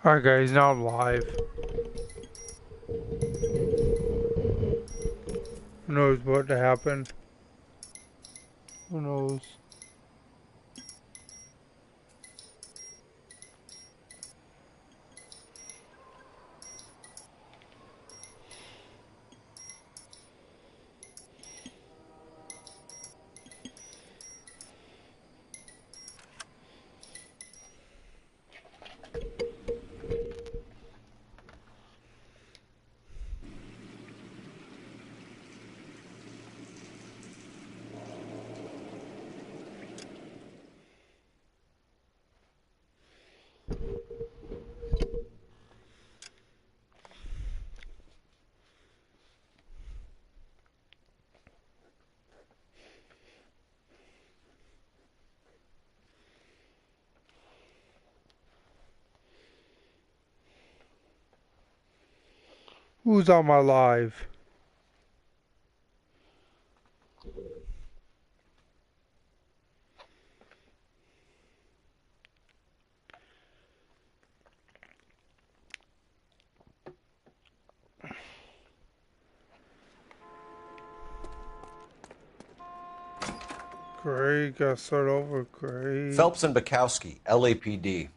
Alright guys, now I'm live. Who knows what to happen? Who knows? Who's on my live? Great, gotta start over, great. Phelps and Bukowski, LAPD.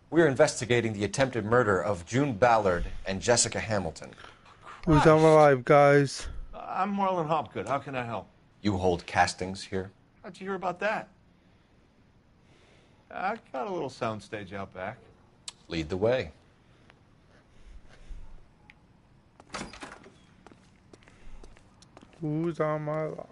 We're investigating the attempted murder of June Ballard and Jessica Hamilton. Who's on my live, guys? I'm Marlon Hopgood. How can I help? You hold castings here? How'd you hear about that? I got a little soundstage out back. Lead the way. Who's on my live?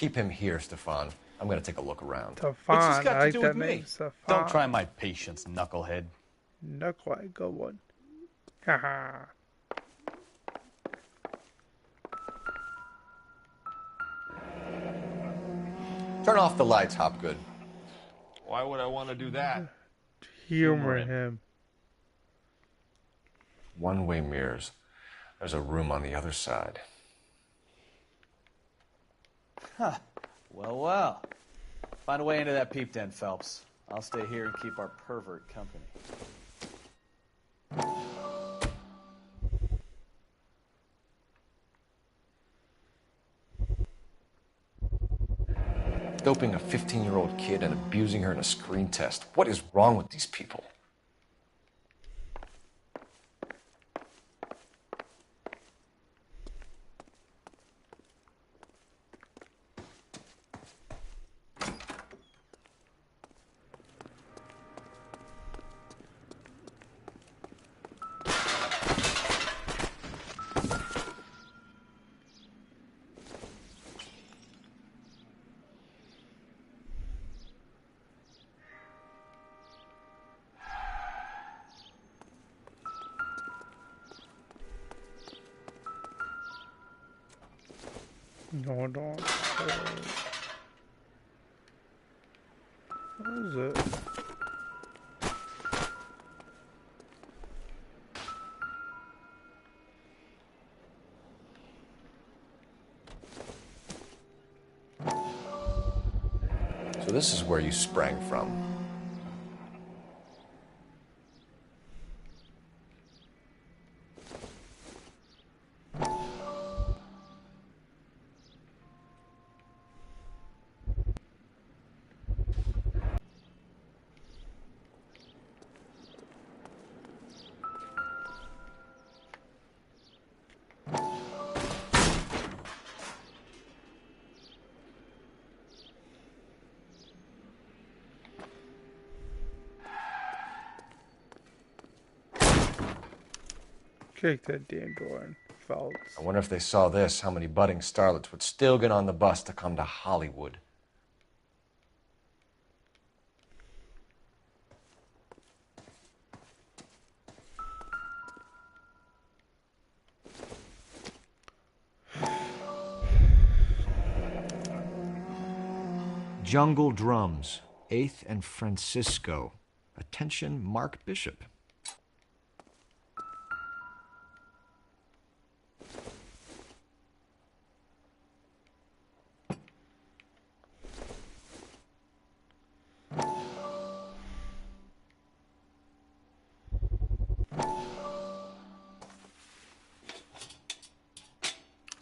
Keep him here, Stefan. I'm gonna take a look around. Stefan, What's this got I to like do that with me? name, Stefan. Don't try my patience, knucklehead. Knucklehead, good one. Haha. Turn off the lights, Hopgood. Why would I want to do that? Humor him. One-way mirrors. There's a room on the other side. Huh. Well, well. Find a way into that peep den, Phelps. I'll stay here and keep our pervert company. Doping a 15-year-old kid and abusing her in a screen test. What is wrong with these people? No, don't. What is it? So this is where you sprang from. Kick that damn door in, Phelps. I wonder if they saw this, how many budding starlets would still get on the bus to come to Hollywood. Jungle Drums, 8th and Francisco. Attention, Mark Bishop.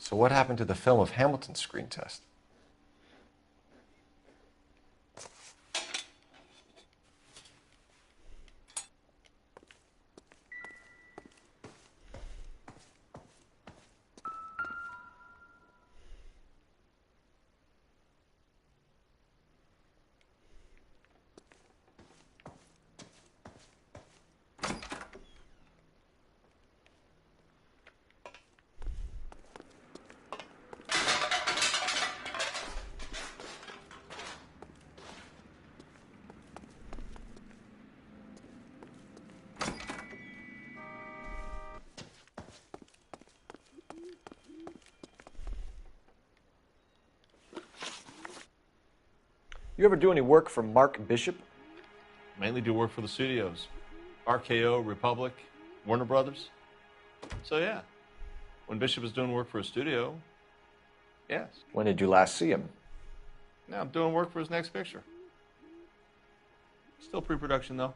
So what happened to the film of Hamilton's screen test? You ever do any work for Mark Bishop? Mainly do work for the studios. RKO, Republic, Warner Brothers. So yeah, when Bishop is doing work for a studio, yes. When did you last see him? Now I'm doing work for his next picture. Still pre-production though.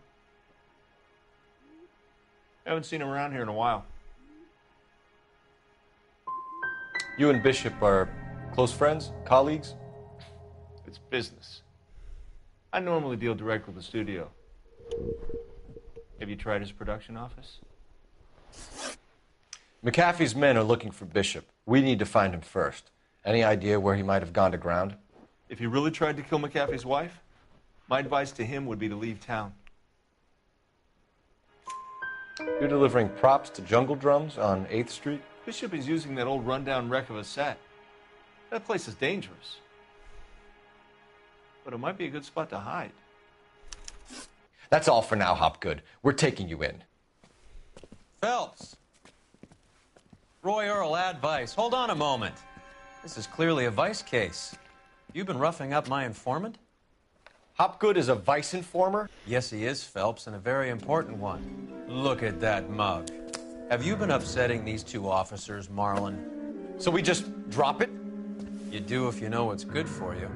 Haven't seen him around here in a while. You and Bishop are close friends, colleagues? It's business. I normally deal direct with the studio. Have you tried his production office? McAfee's men are looking for Bishop. We need to find him first. Any idea where he might have gone to ground? If he really tried to kill McAfee's wife, my advice to him would be to leave town. You're delivering props to Jungle Drums on 8th Street? Bishop is using that old rundown wreck of a set. That place is dangerous. But it might be a good spot to hide. That's all for now, Hopgood. We're taking you in. Phelps. Roy Earl, ad vice. Hold on a moment. This is clearly a vice case. You've been roughing up my informant? Hopgood is a vice informer? Yes, he is, Phelps, and a very important one. Look at that mug. Have you been upsetting these two officers, Marlon? So we just drop it? You do if you know what's good for you.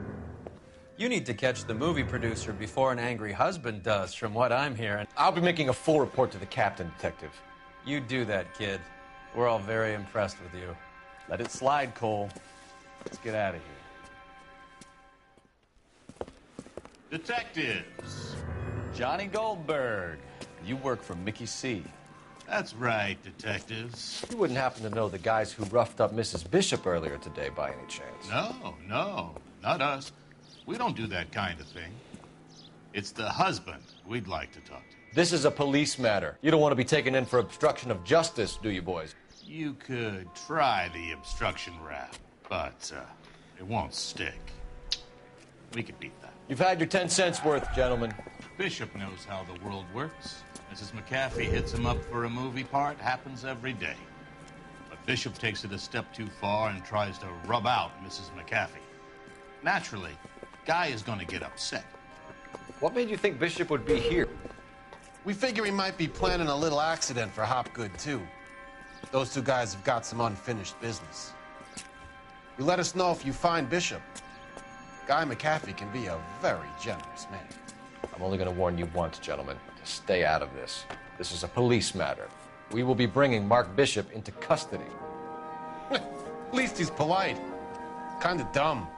You need to catch the movie producer before an angry husband does, from what I'm hearing. I'll be making a full report to the captain, Detective. You do that, kid. We're all very impressed with you. Let it slide, Cole. Let's get out of here. Detectives. Johnny Goldberg. You work for Mickey C. That's right, detectives. You wouldn't happen to know the guys who roughed up Mrs. Bishop earlier today by any chance? No, not us. We don't do that kind of thing. It's the husband we'd like to talk to. This is a police matter. You don't want to be taken in for obstruction of justice, do you, boys? You could try the obstruction rap, but it won't stick. We could beat that. You've had your 10 cents worth, gentlemen. Bishop knows how the world works. Mrs. McAfee hits him up for a movie part. Happens every day. But Bishop takes it a step too far and tries to rub out Mrs. McAfee. Naturally, Guy is going to get upset. What made you think Bishop would be here? We figure he might be planning a little accident for Hopgood, too. Those two guys have got some unfinished business. You let us know if you find Bishop. Guy McAfee can be a very generous man. I'm only going to warn you once, gentlemen, to stay out of this. This is a police matter. We will be bringing Mark Bishop into custody. At least he's polite. Kind of dumb,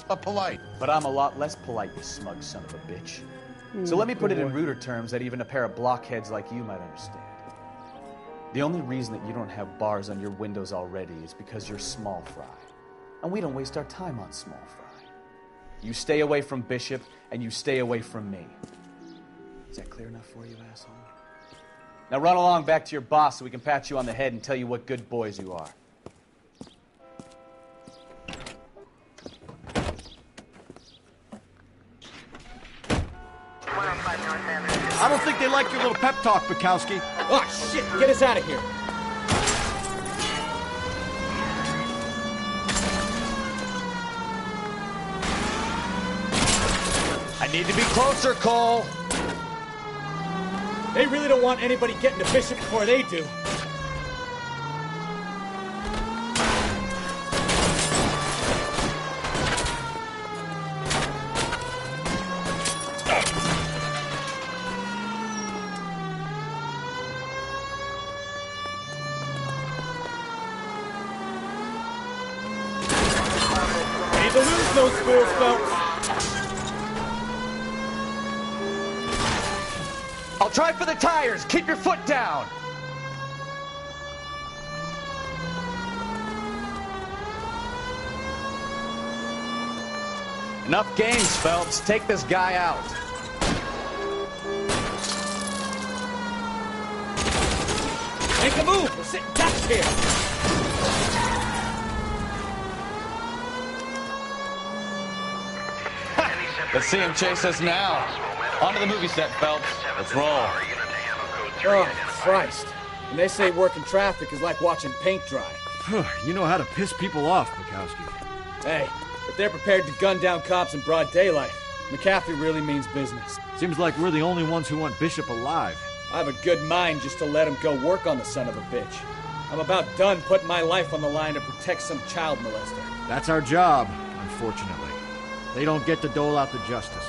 but polite. But I'm a lot less polite, you smug son of a bitch. So let me put it in ruder terms that even a pair of blockheads like you might understand. The only reason that you don't have bars on your windows already is because you're small fry. And we don't waste our time on small fry. You stay away from Bishop, and you stay away from me. Is that clear enough for you, asshole? Now run along back to your boss so we can pat you on the head and tell you what good boys you are. I don't think they like your little pep talk, Bukowski. Oh, shit! Get us out of here! I need to be closer, Cole! They really don't want anybody getting to Bishop before they do. Need to lose those fools, folks. I'll try for the tires. Keep your foot down. Enough games, Phelps. Take this guy out. Make a move. We're sitting ducks here. Let's see him chase us now. On to the movie set, Phelps. Let's roll. Oh, Christ. And they say working traffic is like watching paint dry. You know how to piss people off, Bukowski. Hey, if they're prepared to gun down cops in broad daylight, McAfee really means business. Seems like we're the only ones who want Bishop alive. I have a good mind just to let him go work on the son of a bitch. I'm about done putting my life on the line to protect some child molester. That's our job, unfortunately. They don't get to dole out the justice.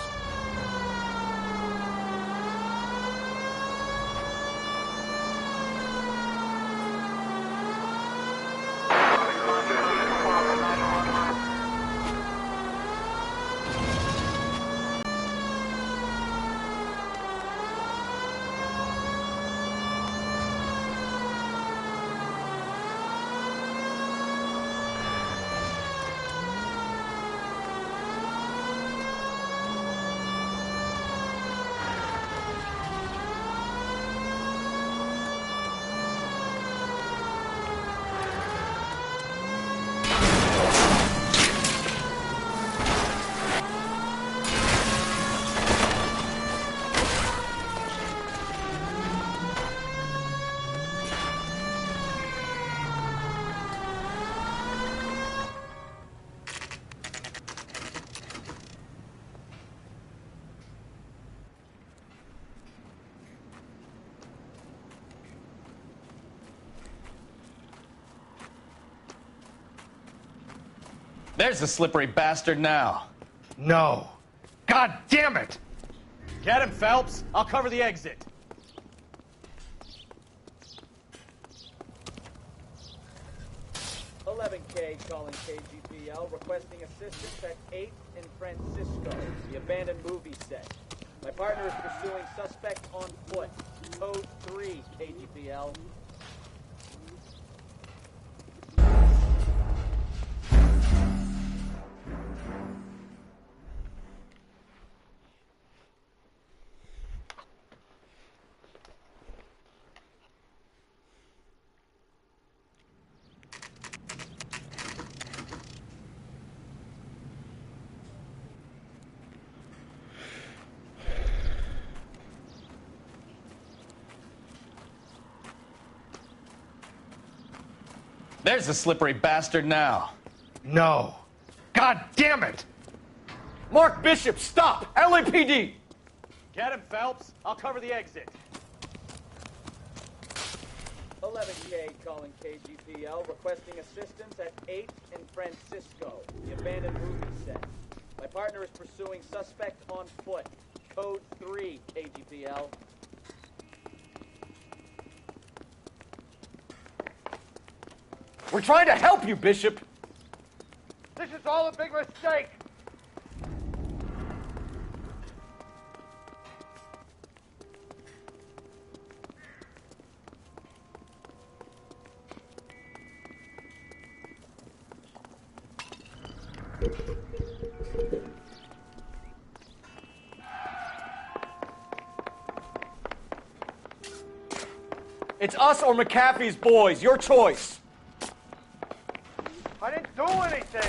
There's the slippery bastard now. No. God damn it! Get him, Phelps. I'll cover the exit. K calling KGPL, requesting assistance at 8th in Francisco, the abandoned movie set. My partner is pursuing suspect on foot. Code 3, KGPL. There's the slippery bastard now. No. God damn it! Mark Bishop, stop! LAPD! Get him, Phelps. I'll cover the exit. 11K calling KGPL, requesting assistance at 8th in Francisco, the abandoned movie set. My partner is pursuing suspect on foot. Code 3, KGPL. We're trying to help you, Bishop. This is all a big mistake! It's us or McAfee's boys. Your choice. I didn't do anything.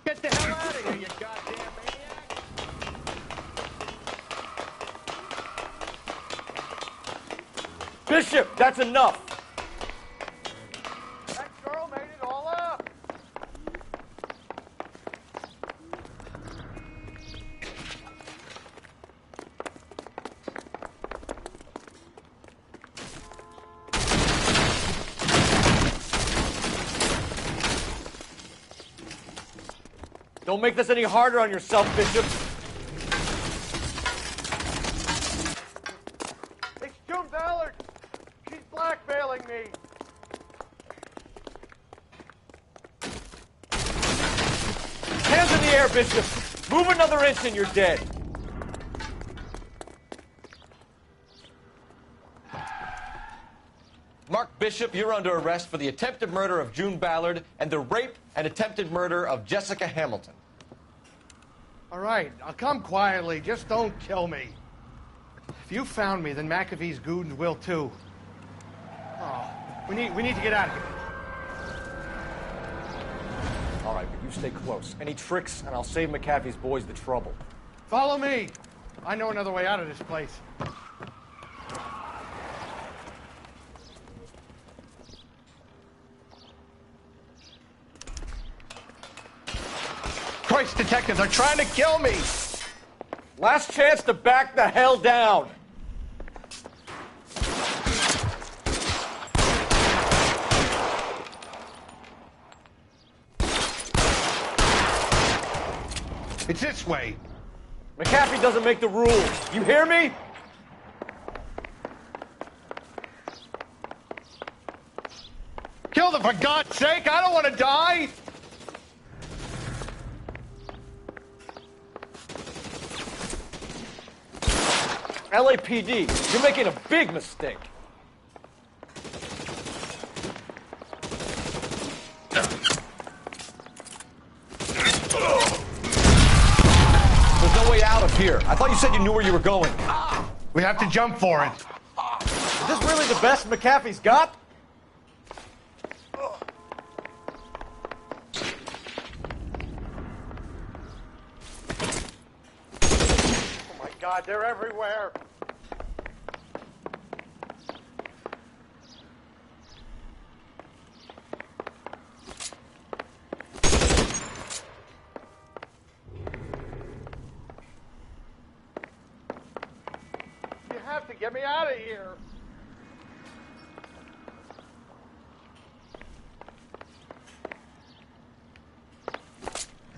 Get the hell out of here, you goddamn maniac! Bishop, that's enough. That girl made it all up. Don't make this any harder on yourself, Bishop. It's June Ballard. She's blackmailing me. Hands in the air, Bishop. Move another inch and you're dead. Mark Bishop, you're under arrest for the attempted murder of June Ballard and the rape and attempted murder of Jessica Hamilton. All right, I'll come quietly. Just don't kill me. If you found me, then McAfee's goons will too. Oh, we need to get out of here. All right, but you stay close. Any tricks, and I'll save McAfee's boys the trouble. Follow me. I know another way out of this place. Christ, detectives are trying to kill me. Last chance to back the hell down. It's this way. McAfee doesn't make the rules. You hear me? Kill them, for God's sake. I don't want to die. LAPD, you're making a big mistake. There's no way out of here. I thought you said you knew where you were going. We have to jump for it. Is this really the best McAfee's got? Oh my God, they're everywhere. You have to get me out of here.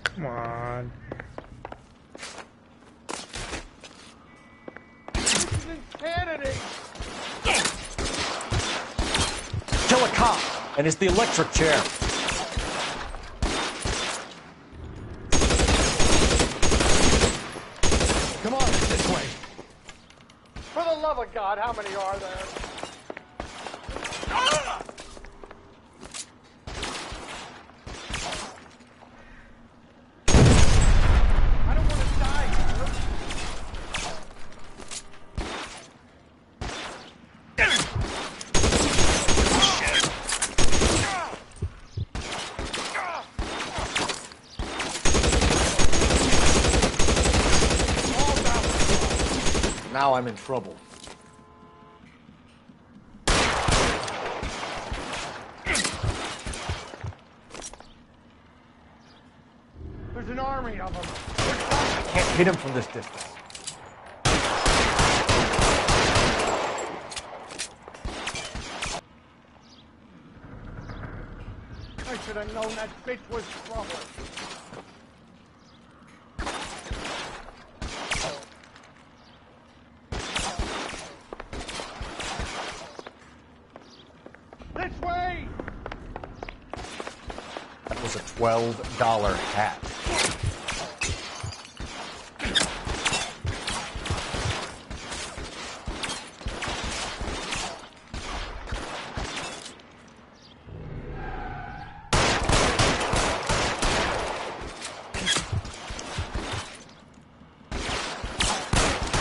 Come on. This is insanity. Kill a cop, and it's the electric chair. Come on, it's this way. For the love of God, how many are there? I don't want to die here. Now I'm in trouble. There's an army of them. Can't hit him from this distance. I should have known that bitch was trouble. This way! That was a $12 hat.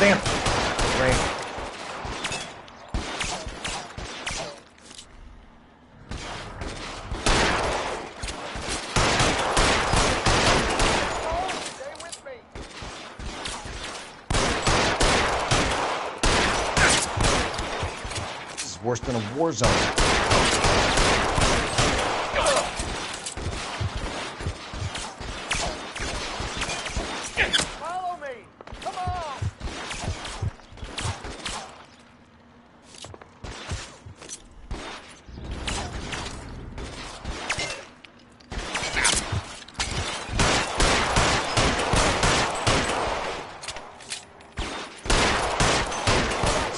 Stamp. Rain. This is worse than a war zone.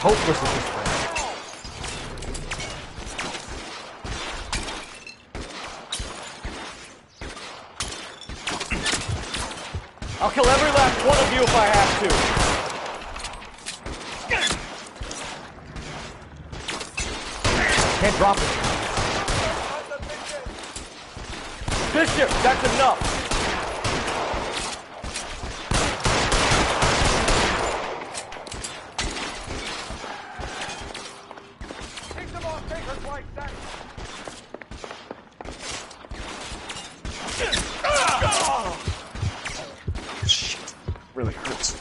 Hopeless at this point. I'll kill every last one of you if I have Can't drop it. to. Bishop, that's enough. Shit. Really hurts.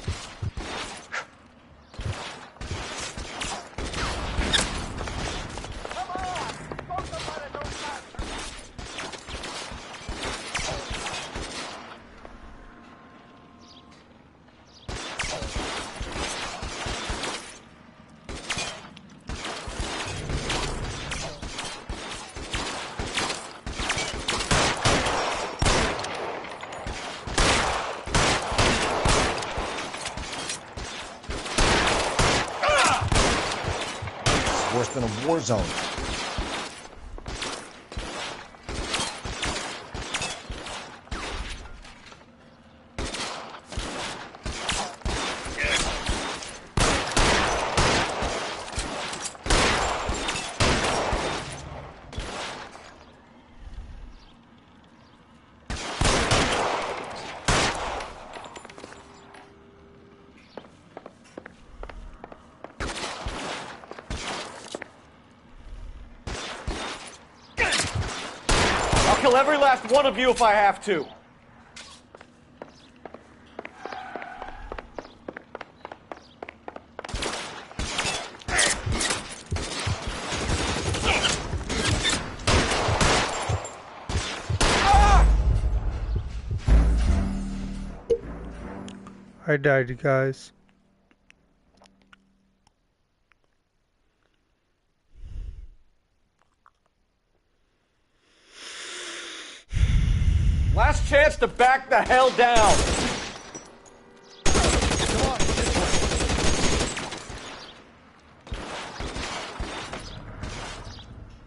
Worse than a war zone. I'll kill every last one of you if I have to. I died, you guys. Last chance to back the hell down.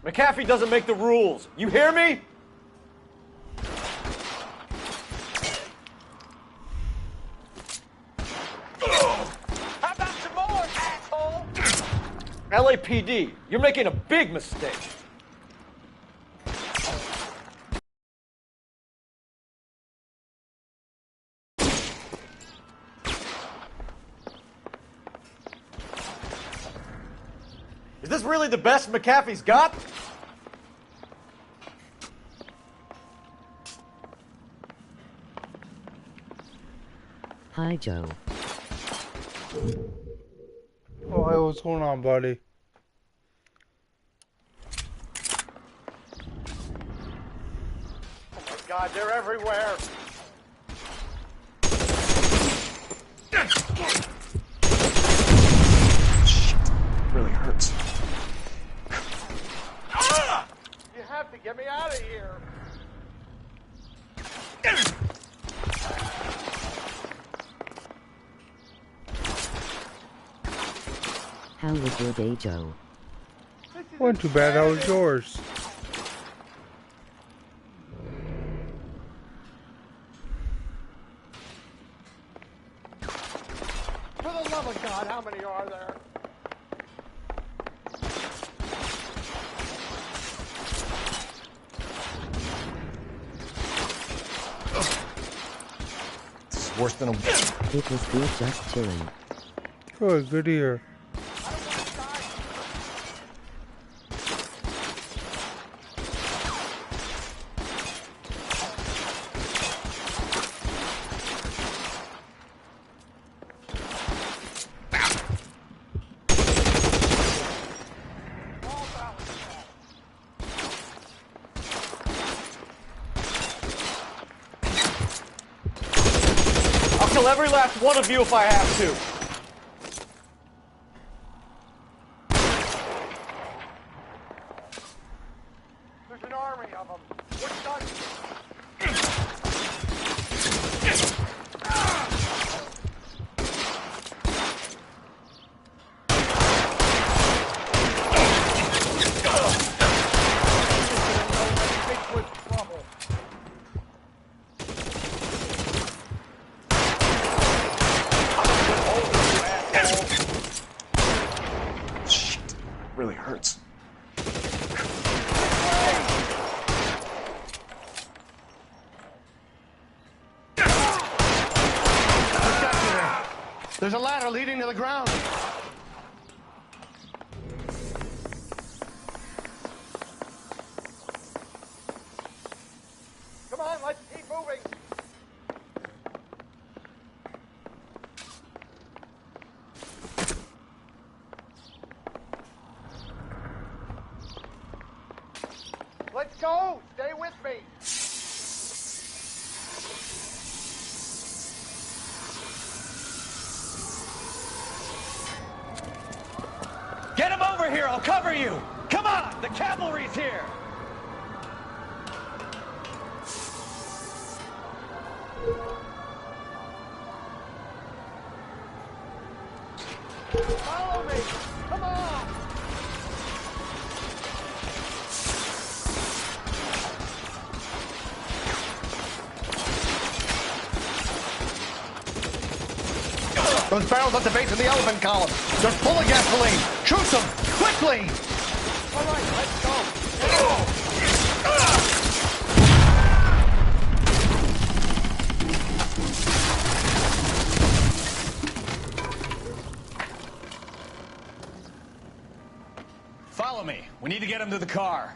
McAfee doesn't make the rules. You hear me? How about some more, asshole? LAPD, you're making a big mistake. Is this really the best McAfee's got? Hi, Joe. Oh, hey, what's going on, buddy? Oh my God, they're everywhere. Shit. Really hurts. You have to get me out of here. How was your day, Joe? Wasn't too bad. How was yours? For the love of God, how many are there? This is worse than a... It was good just chilling. Good ear. I'll kill every last one of you if I have to. There's an army of them. We're done. Really hurts. There's a ladder leading to the ground. Come on, let's keep moving. Let's go. Stay with me. Get him over here, I'll cover you! Come on, the cavalry's here! Follow me. Come on. Those barrels at the base of the elephant column. They're full of gasoline. Shoot them quickly. All right, let's go. Follow me. We need to get him to the car.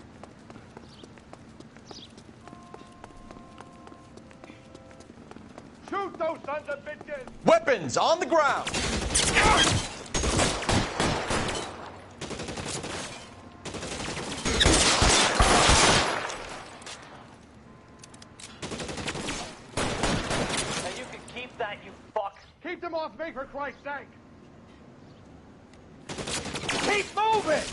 Shoot those sons of bitches. Weapons on the ground! And you can keep that, you fuck. Keep them off me, for Christ's sake. Keep moving!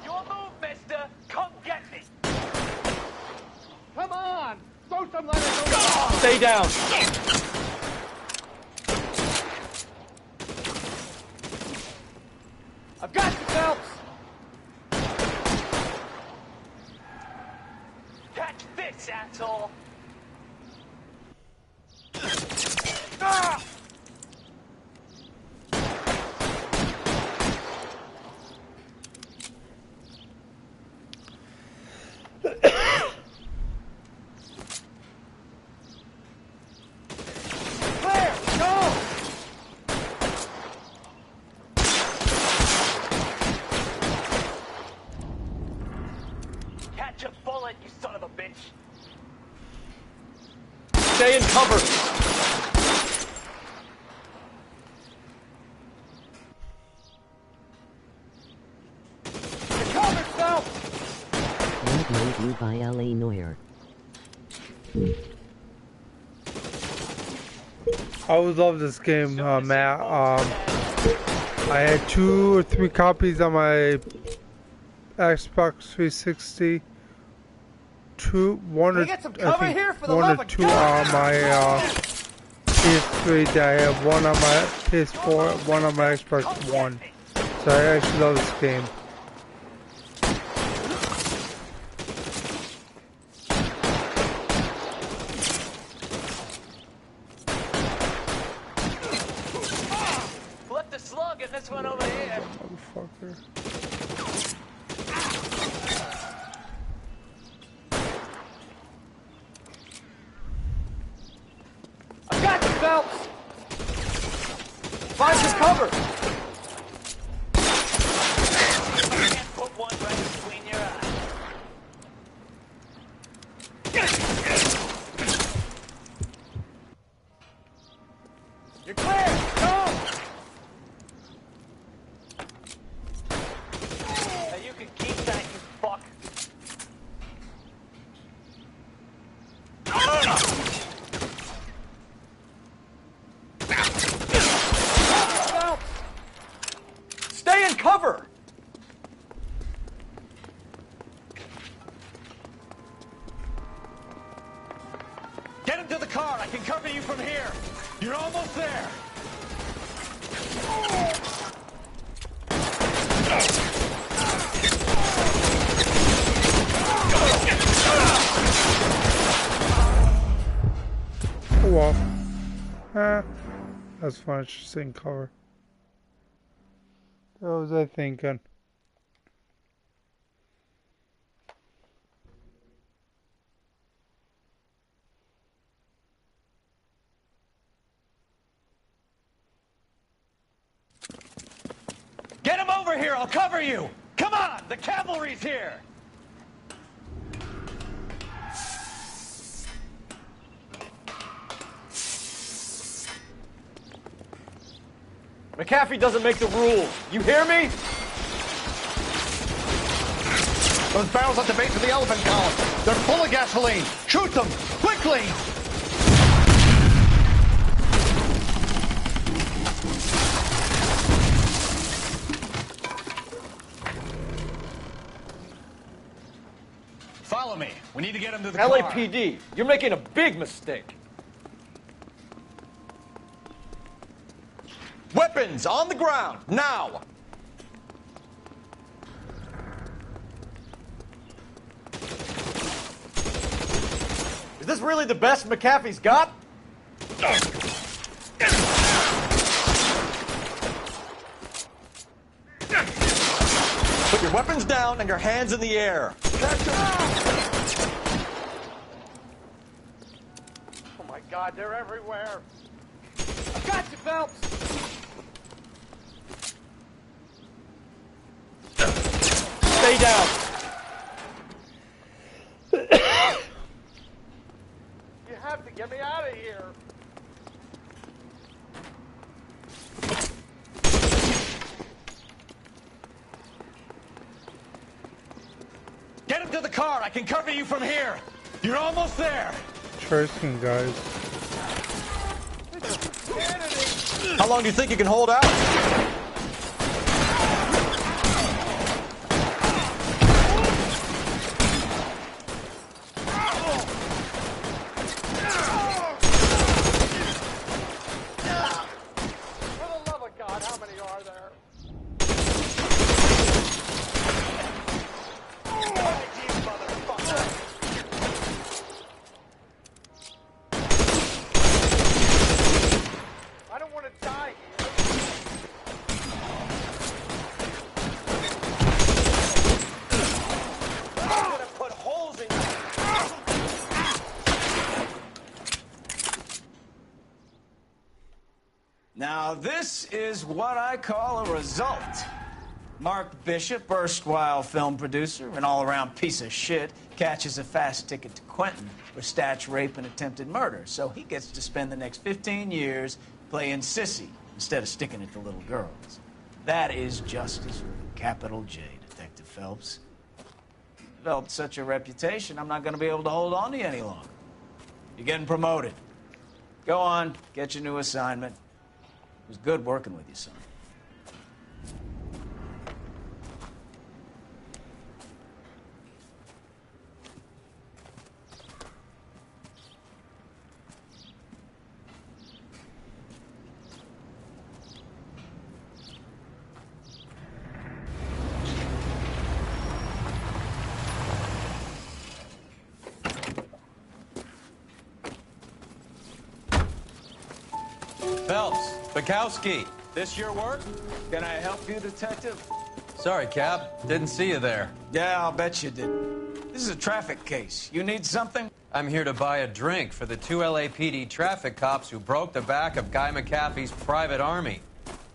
Your move, mister. Come get me. Come on. Throw some letters. Stay down. I've got you, Phelps. Catch this, asshole. Ah! Claire, go! Catch a bullet, you son of a bitch. Stay in cover. Cover, Phelps. What made you buy LA Noire? I would love this game, Matt. I had 2 or 3 copies on my Xbox 360. One or get some cover here for the one love or of 2 God? on my PS3. I have 1 on my PS4, 1 on my Xbox One. So I actually love this game. Flip the slug and this one over here. Motherfucker. cover! Put one right between your eyes. You're clear! Go! Now you can keep that, you fuck. Stay in cover! Get him to the car. I can cover you from here. You're almost there. Oh well. That's fun. Interesting cover. What was I thinking? Get him over here. I'll cover you. Come on. The cavalry's here. McAfee doesn't make the rules. You hear me? Those barrels at the base of the elephant column. They're full of gasoline. Shoot them! Quickly! Follow me. We need to get him to the car. LAPD, you're making a big mistake. Weapons on the ground, now! Is this really the best McAfee's got? Put your weapons down and your hands in the air. Oh my God, they're everywhere. I got you, Phelps. Stay down. You have to get me out of here. Get him to the car. I can cover you from here. You're almost there. Interesting, guys. How long do you think you can hold out? For the love of God, how many are there? I don't want to die here. I'm gonna put holes in you. Now, this is what I call a result. Mark Bishop, erstwhile film producer and all-around piece of shit, catches a fast ticket to Quentin for statch rape and attempted murder. So he gets to spend the next 15 years playing sissy instead of sticking it to little girls. That is justice with a capital J, Detective Phelps. Developed such a reputation, I'm not going to be able to hold on to you any longer. You're getting promoted. Go on, get your new assignment. It was good working with you, son. Phelps, Bukowski, this your work? Can I help you, Detective? Sorry, Cap. Didn't see you there. Yeah, I'll bet you did. This is a traffic case. You need something? I'm here to buy a drink for the 2 LAPD traffic cops who broke the back of Guy McAfee's private army.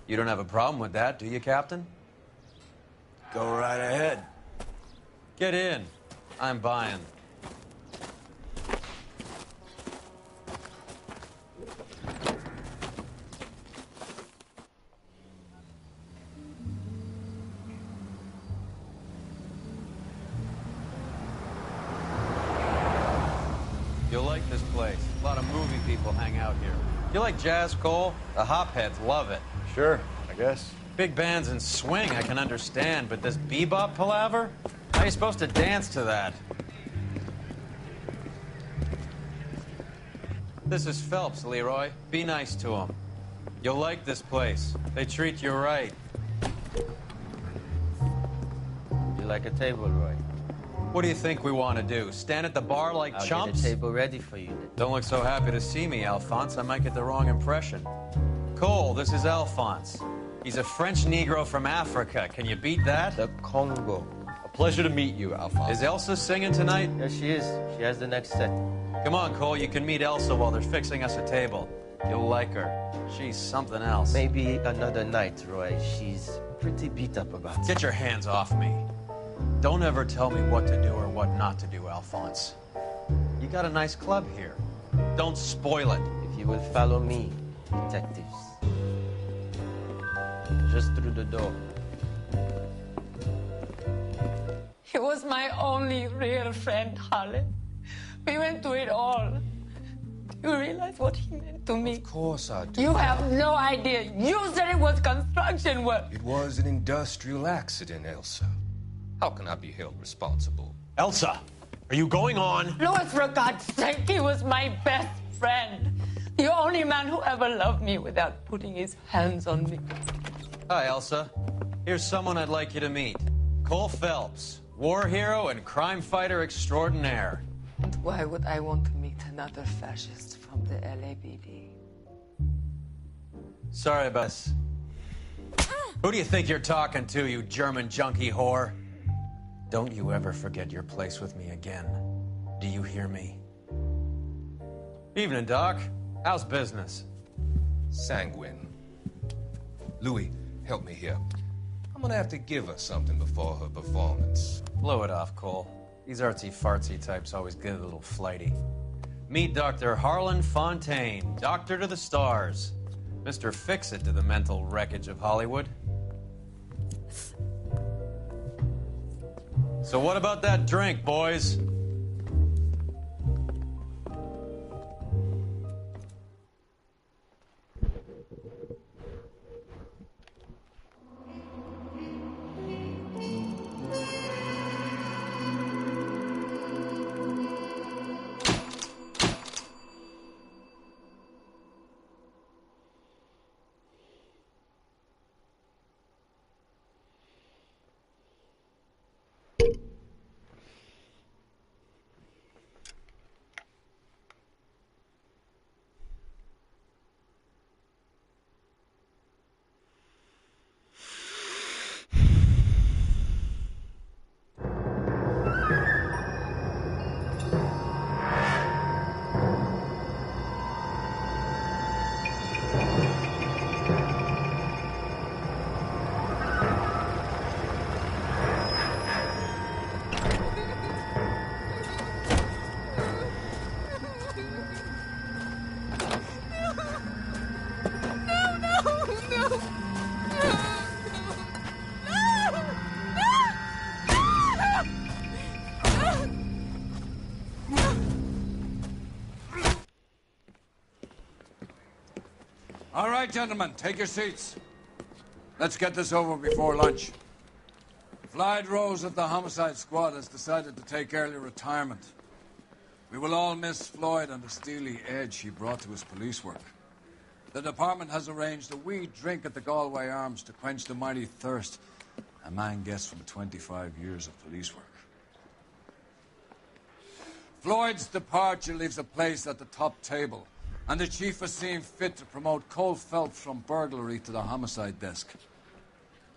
You don't have a problem with that, do you, Captain? Go right ahead. Get in. I'm buying. You'll like this place. A lot of movie people hang out here. You like jazz, Cole? The hopheads love it. Sure, I guess. Big bands and swing I can understand, but this bebop palaver? How are you supposed to dance to that? This is Phelps, Leroy. Be nice to him. You'll like this place. They treat you right. You like a table, Roy? What do you think we want to do? Stand at the bar like I'll chumps? get a table ready for you then. Don't look so happy to see me, Alphonse. I might get the wrong impression. Cole, this is Alphonse. He's a French Negro from Africa. Can you beat that? The Congo. A pleasure to meet you, Alphonse. Is Elsa singing tonight? Yes, she is. She has the next set. Come on, Cole. You can meet Elsa while they're fixing us a table. You'll like her. She's something else. Maybe another night, Roy. She's pretty beat up about it. Get your hands off me. Don't ever tell me what to do or what not to do, Alphonse. You got a nice club here. Don't spoil it. If you will follow me, detectives. Just through the door. He was my only real friend, Harlan. We went through it all. Do you realize what he meant to me? Of course I do. You have no idea. You said it was construction work. It was an industrial accident, Elsa. How can I be held responsible? Elsa, are you going on? Louis, for God's sake, he was my best friend. The only man who ever loved me without putting his hands on me. Hi, Elsa. Here's someone I'd like you to meet. Cole Phelps, war hero and crime fighter extraordinaire. And why would I want to meet another fascist from the LAPD? Sorry about this. Who do you think you're talking to, you German junkie whore? Don't you ever forget your place with me again. Do you hear me? Evening, Doc. How's business? Sanguine. Louis, help me here. I'm gonna have to give her something before her performance. Blow it off, Cole. These artsy-fartsy types always get a little flighty. Meet Dr. Harlan Fontaine, doctor to the stars. Mr. Fix-It to the mental wreckage of Hollywood. So what about that drink, boys? All right, gentlemen, take your seats. Let's get this over before lunch. Floyd Rose of the Homicide Squad has decided to take early retirement. We will all miss Floyd and the steely edge he brought to his police work. The department has arranged a wee drink at the Galway Arms to quench the mighty thirst a man gets from 25 years of police work. Floyd's departure leaves a place at the top table, and the chief has seen fit to promote Cole Phelps from burglary to the homicide desk.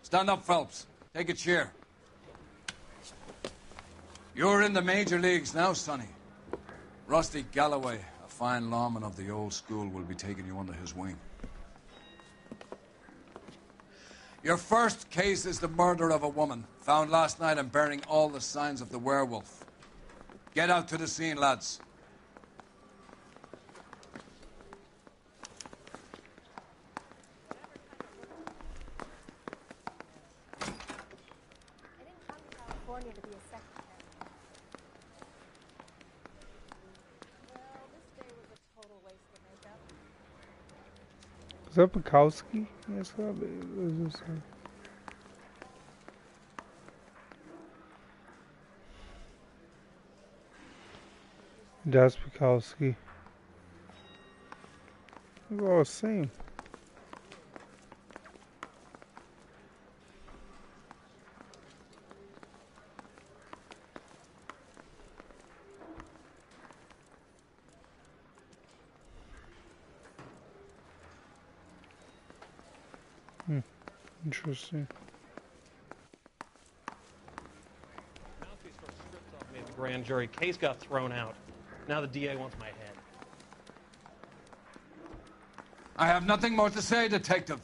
Stand up, Phelps. Take a chair. You're in the major leagues now, Sonny. Rusty Galloway, a fine lawman of the old school, will be taking you under his wing. Your first case is the murder of a woman, found last night and bearing all the signs of the werewolf. Get out to the scene, lads. California to be a secretary. Well, this day was a total waste of makeup. Is that Bukowski? Yes, that is. That's Bukowski. They're all the same. Interesting. Mouthpiece for scripts off me at the grand jury. Case got thrown out. Now the DA wants my head. I have nothing more to say, Detective.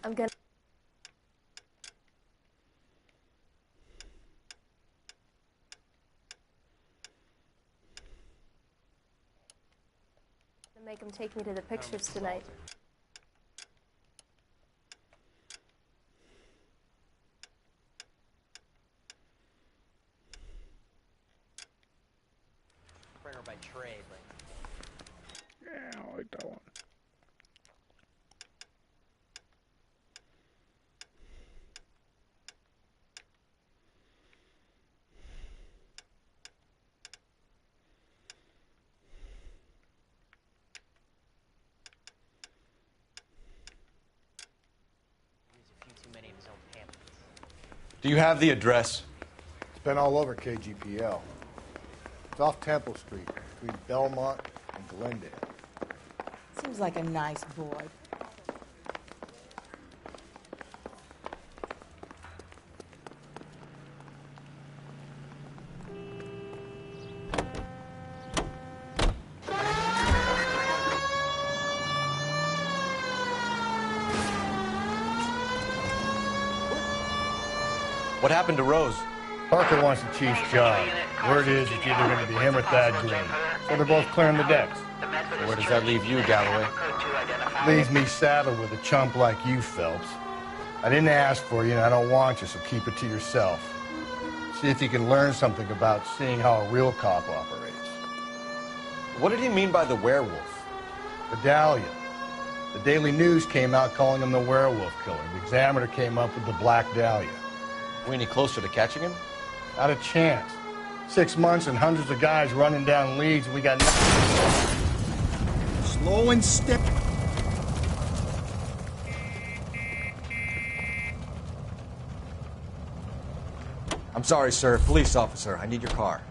I'm gonna... make him take me to the pictures tonight. Printer by trade, but... Yeah, I don't like that one. Do you have the address? It's been all over KGPL. It's off Temple Street, between Belmont and Glendale. Seems like a nice boy. What happened to Rose? Parker wants the chief's job. Word is it's either going to be him or Thad Green. So they're both clearing the decks. Where does that leave you, Galloway? Leaves me saddled with a chump like you, Phelps. I didn't ask for you, and I don't want you, so keep it to yourself. See if you can learn something about seeing how a real cop operates. What did he mean by the werewolf? Medallion. The Daily News came out calling him the werewolf killer. The Examiner came up with the Black Dahlia. Are we any closer to catching him? Not a chance. 6 months and hundreds of guys running down leads, and we got nothing. Slow and steady. I'm sorry, sir. Police officer, I need your car.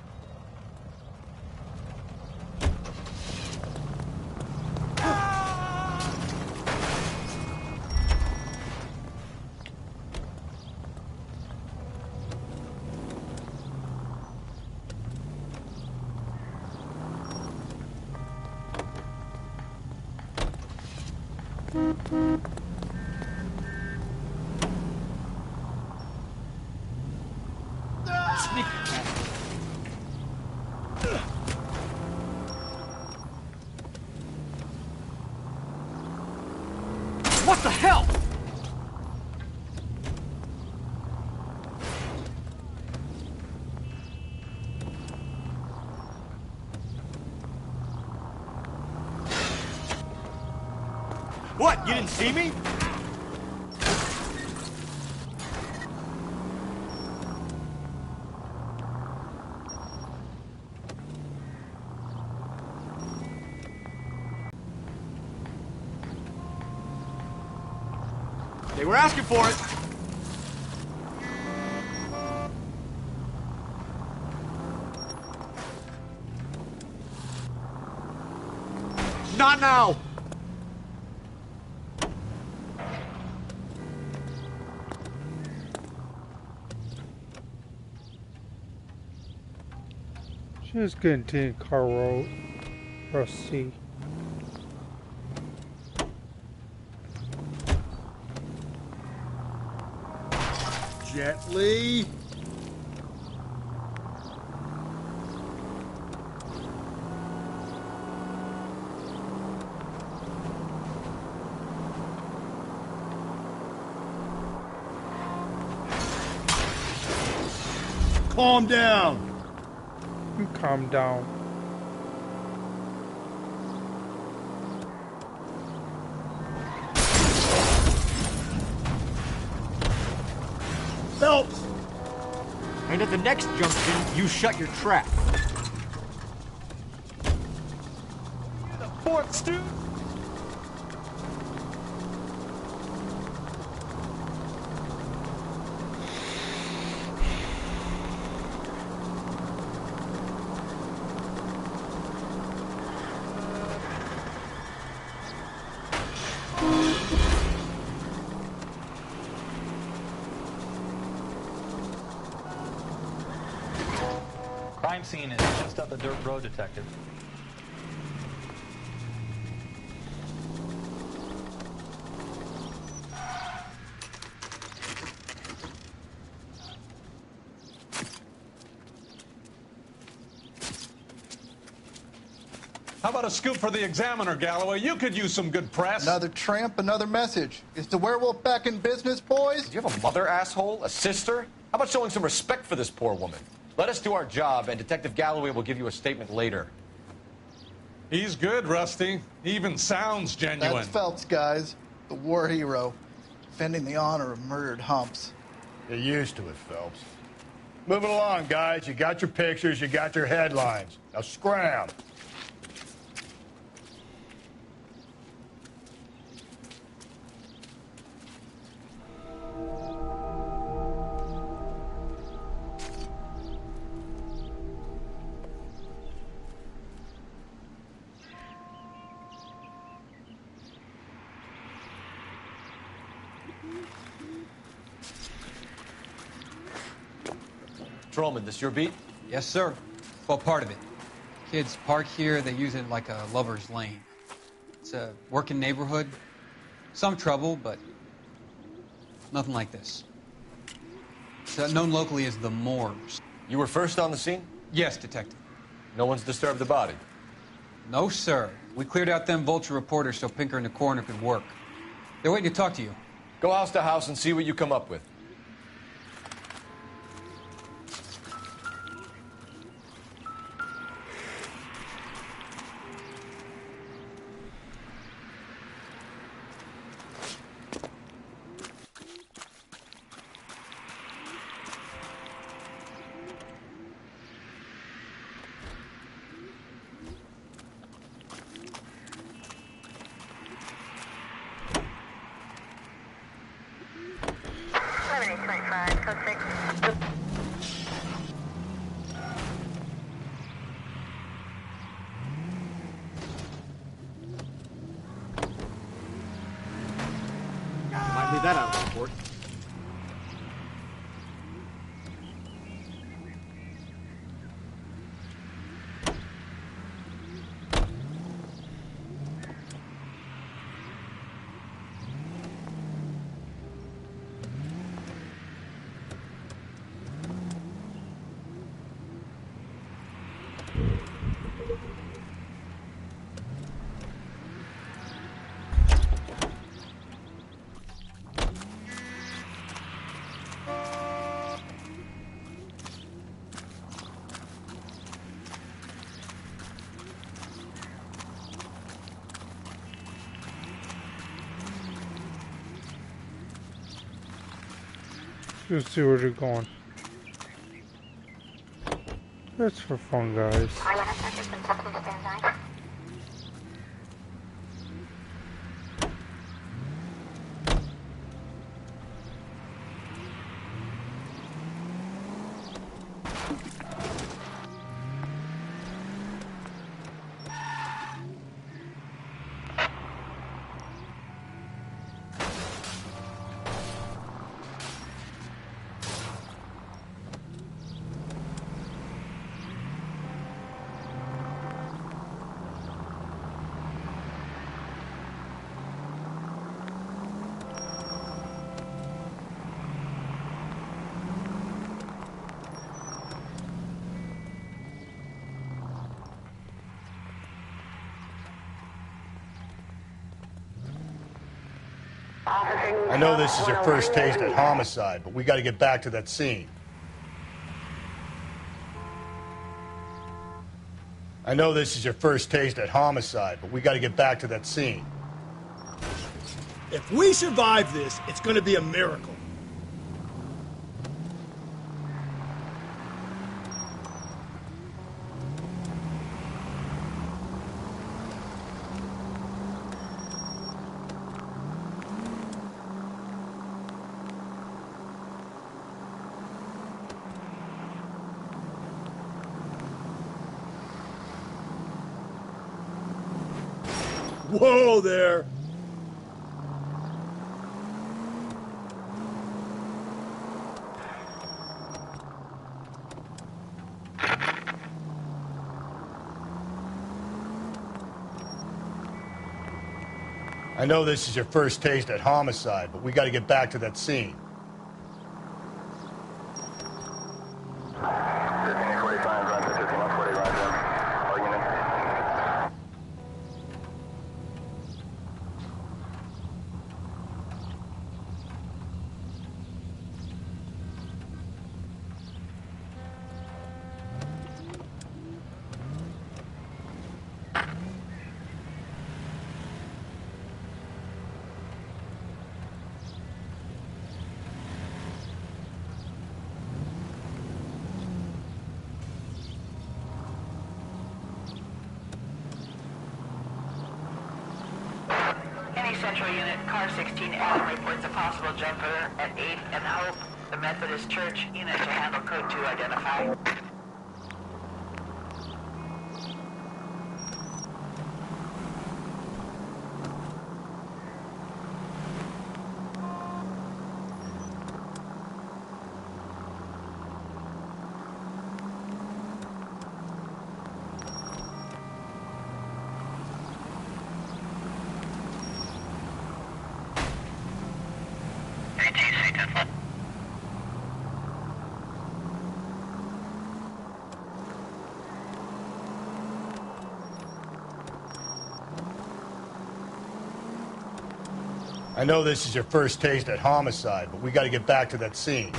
What the hell? What? You didn't see me? They were asking for it. Not now. Just getting car road. Rusty. Gently. Calm down. You calm down. Phelps! And at the next junction, you shut your trap. The fourth, Stu. Crime scene is just up the dirt road, Detective. How about a scoop for the Examiner, Galloway? You could use some good press. Another tramp, another message. Is the werewolf back in business, boys? Do you have a mother, asshole? A sister? How about showing some respect for this poor woman? Let us do our job, and Detective Galloway will give you a statement later. He's good, Rusty. He even sounds genuine. That's Phelps, guys. The war hero. Defending the honor of murdered humps. You're used to it, Phelps. Moving along, guys. You got your pictures, you got your headlines. Now scram. Patrolman, this your beat? Yes, sir. Well, part of it. Kids park here, they use it like a lover's lane. It's a working neighborhood. Some trouble, but nothing like this. It's known locally as the Moors. You were first on the scene? Yes, Detective. No one's disturbed the body? No, sir. We cleared out them vulture reporters so Pinker and the coroner could work. They're waiting to talk to you. Go house to house and see what you come up with. Might leave that out of the report. Let's see where they're going. That's for fun, guys. I know this is your first taste at homicide, but we got to get back to that scene. I know this is your first taste at homicide, but we got to get back to that scene. If we survive this, it's going to be a miracle. Whoa there! I know this is your first taste at homicide, but we got to get back to that scene. Central Unit, Car 16 Adam reports a possible jumper at 8th and Hope. The Methodist Church unit to handle code 2 identify. I know this is your first taste at homicide, but we got to get back to that scene.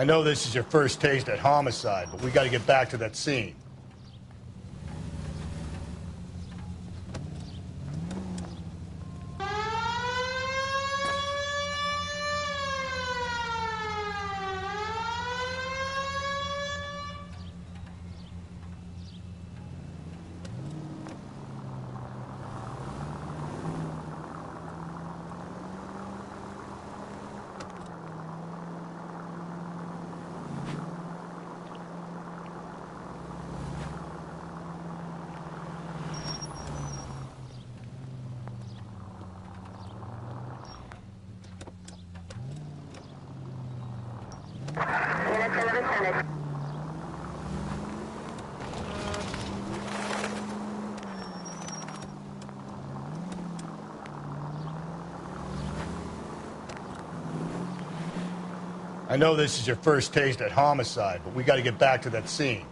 I know this is your first taste at homicide, but we got to get back to that scene. I know this is your first taste at homicide, but we got to get back to that scene.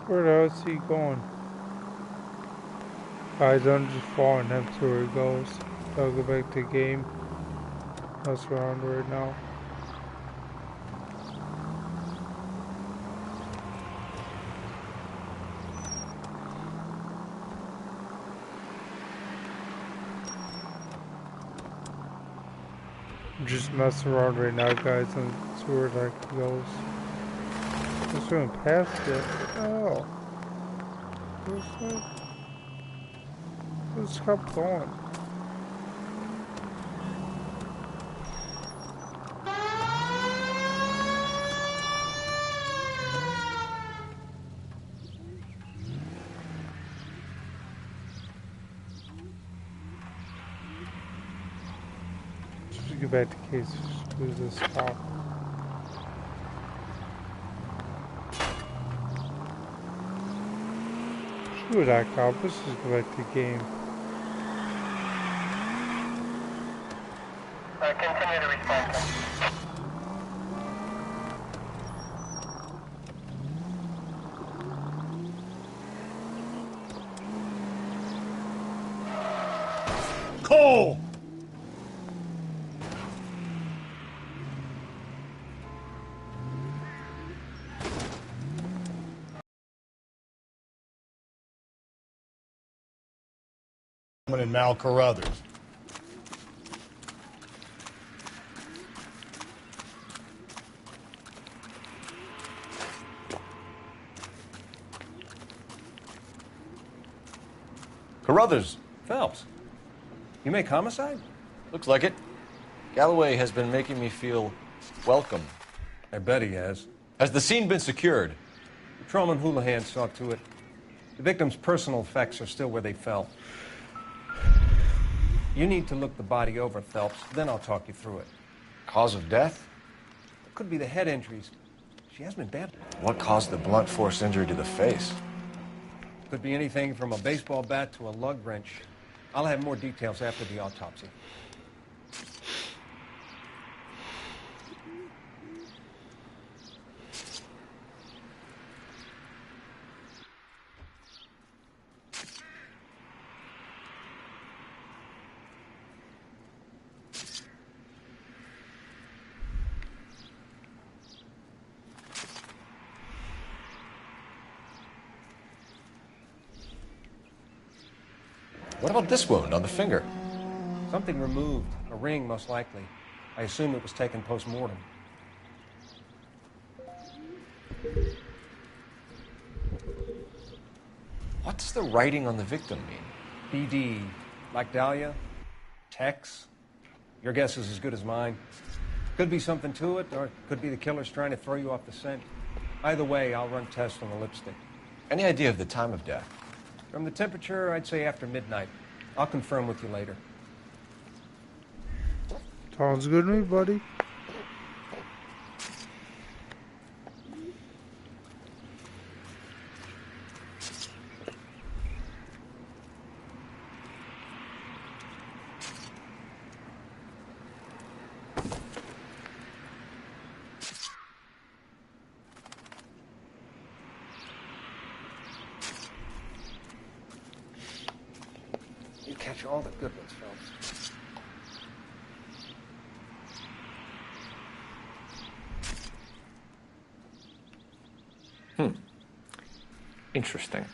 Where the hell is he going? Guys, I'm just following him to where he goes. I'll go back to the game. That's around right now. I'm just messing around right now, guys, and see where that goes. Just going past it. Oh. Let's keep going. Just get back to case. Who's this cop? Screw that cop. Let's just go back to the game. Continue to respond. Cole! And Mal Carruthers. Carruthers. Phelps. You make homicide? Looks like it. Galloway has been making me feel welcome. I bet he has. Has the scene been secured? Patrolman Houlihan saw to it. The victim's personal effects are still where they fell. You need to look the body over, Phelps. Then I'll talk you through it. Cause of death? It could be the head injuries. She has been bad. What caused the blunt force injury to the face? Could be anything from a baseball bat to a lug wrench. I'll have more details after the autopsy. What about this wound on the finger? Something removed. A ring, most likely. I assume it was taken post-mortem. What does the writing on the victim mean? BD. Like Dahlia? Tex? Your guess is as good as mine. Could be something to it, or it could be the killer's trying to throw you off the scent. Either way, I'll run tests on the lipstick. Any idea of the time of death? From the temperature, I'd say after midnight. I'll confirm with you later. Sounds good to me, buddy. You catch all the good ones, Phelps. Interesting.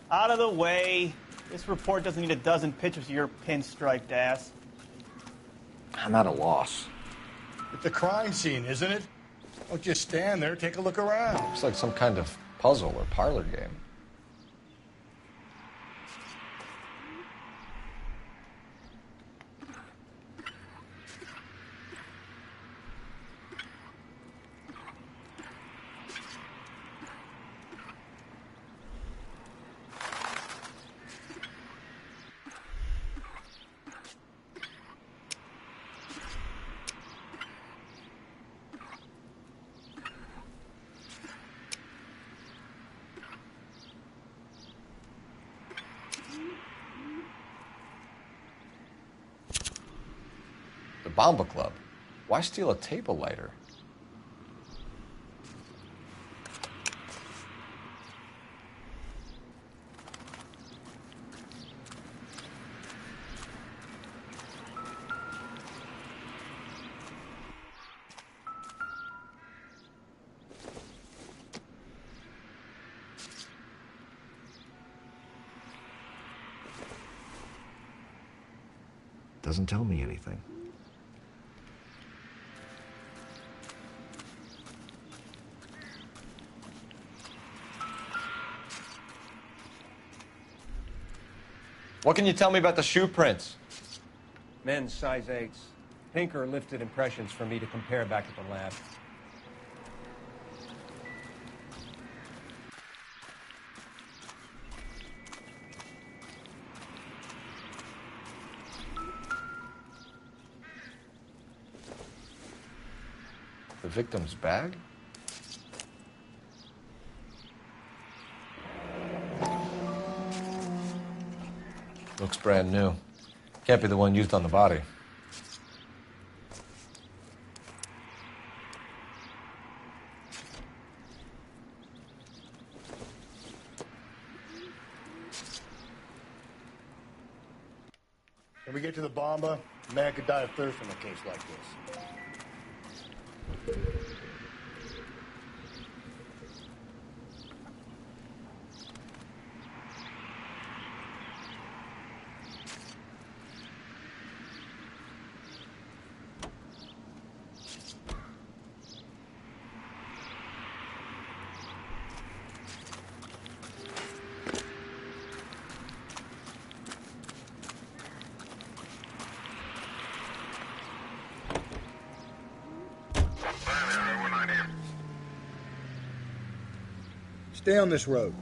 Out of the way. This report doesn't need a dozen pictures of your pinstriped ass. I'm at a loss. It's a crime scene, isn't it? Don't just stand there, take a look around. It's like some kind of puzzle or parlor game. Bomba Club. Why steal a table lighter? Doesn't tell me anything. What can you tell me about the shoe prints? Men's size 8s. Pinker lifted impressions for me to compare back at the lab. The victim's bag? Looks brand new. Can't be the one used on the body. When we get to the Bomba, a man could die of thirst in a case like this. Stay on this road.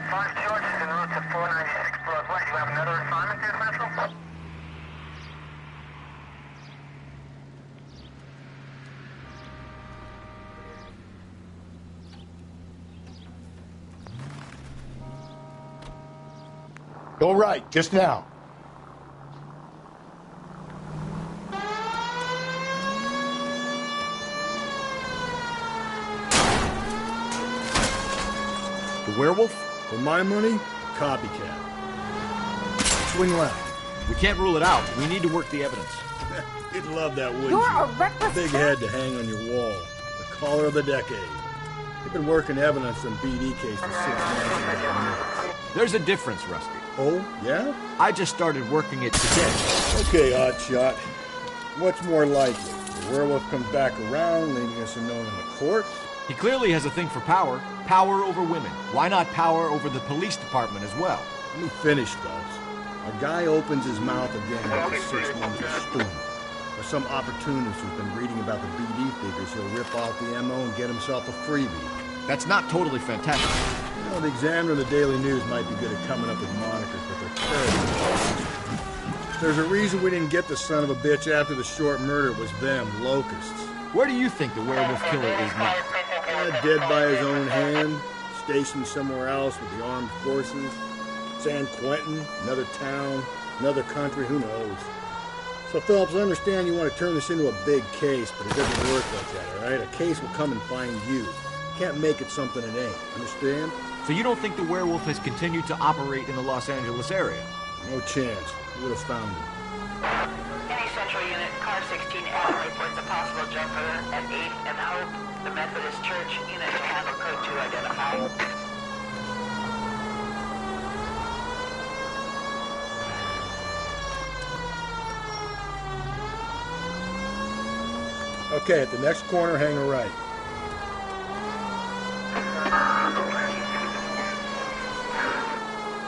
Fox George is en route to 496 Broadway. You have another assignment there, Central? Go right, just now. The werewolf? For my money, copycat. Swing left. We can't rule it out. We need to work the evidence. You'd love that, wouldn't You're you? a reckless Big head to hang on your wall. The caller of the decade. You've been working evidence from BD case for 6 months. There's a difference, Rusty. Oh, yeah? I just started working it today. Okay, Oddshot. What's more likely? The werewolf comes back around, leaving us unknown in the courts? He clearly has a thing for power. Power over women. Why not power over the police department as well? Let me finish, Phelps. A guy opens his mouth again after 6 months of stewing. Or some opportunist who's been reading about the BD figures, he'll rip off the MO and get himself a freebie. That's not totally fantastic. You know, the Examiner and the Daily News might be good at coming up with monikers, but they're terrible. There's a reason we didn't get the son of a bitch after the short murder. It was them, locusts. Where do you think the werewolf killer is now? Dead by his own hand, stationed somewhere else with the armed forces. San Quentin, another town, another country, who knows? So, Phillips, I understand you want to turn this into a big case, but it doesn't work like that, all right? A case will come and find you. Can't make it something it ain't, understand? So you don't think the werewolf has continued to operate in the Los Angeles area? No chance. We would have found him. Any Central unit, car 16 Adam reports a possible jumper at 8th and Hope. The Methodist Church unit to handle code 2 identified. Okay, at the next corner, hang a right.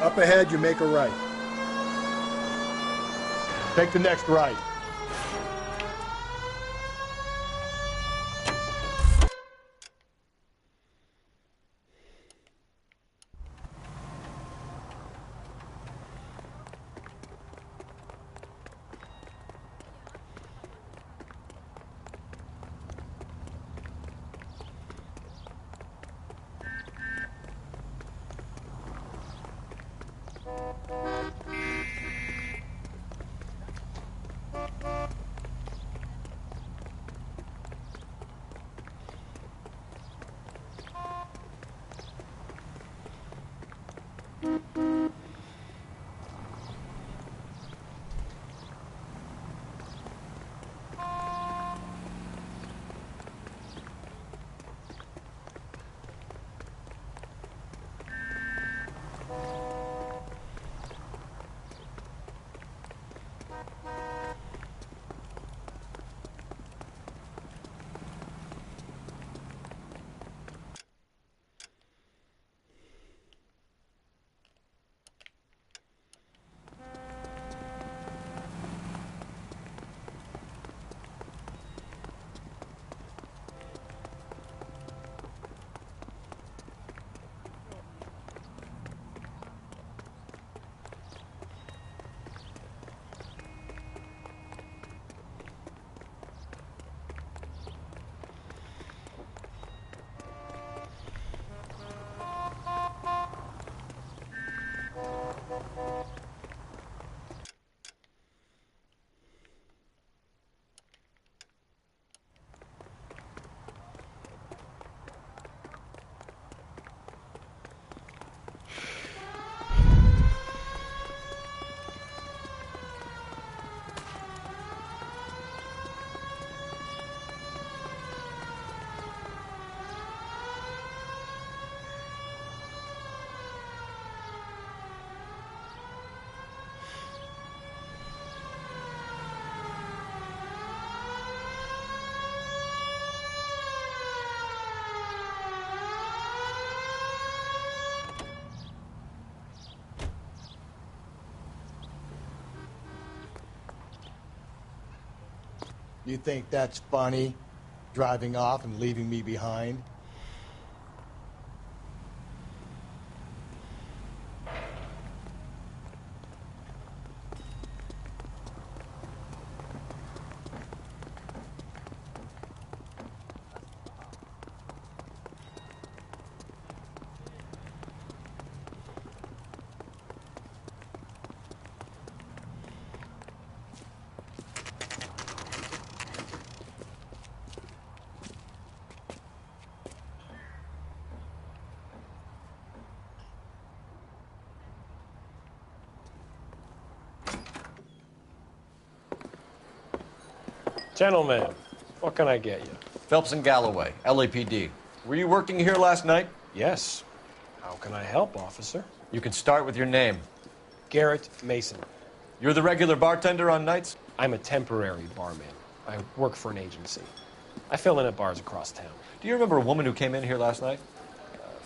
Up ahead, you make a right. Take the next right. You think that's funny? Driving off and leaving me behind? Gentlemen, what can I get you? Phelps and Galloway, LAPD. Were you working here last night? Yes. How can I help, officer? You can start with your name. Garrett Mason. You're the regular bartender on nights? I'm a temporary barman. I work for an agency. I fill in at bars across town. Do you remember a woman who came in here last night?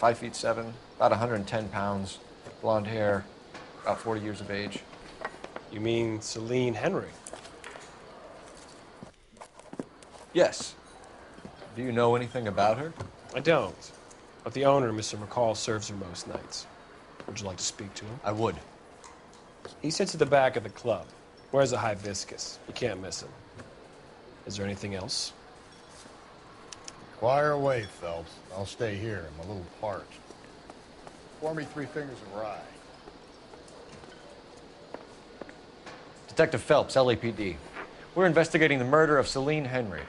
5'7", about 110 pounds, blonde hair, about 40 years of age. You mean Celine Henry? Yes. Do you know anything about her? I don't. But the owner, Mr. McCall, serves her most nights. Would you like to speak to him? I would. He sits at the back of the club. Wears a hibiscus. You can't miss him. Is there anything else? Fire away, Phelps. I'll stay here. I'm a little parched. Pour me 3 fingers of rye. Detective Phelps, LAPD. We're investigating the murder of Celine Henry.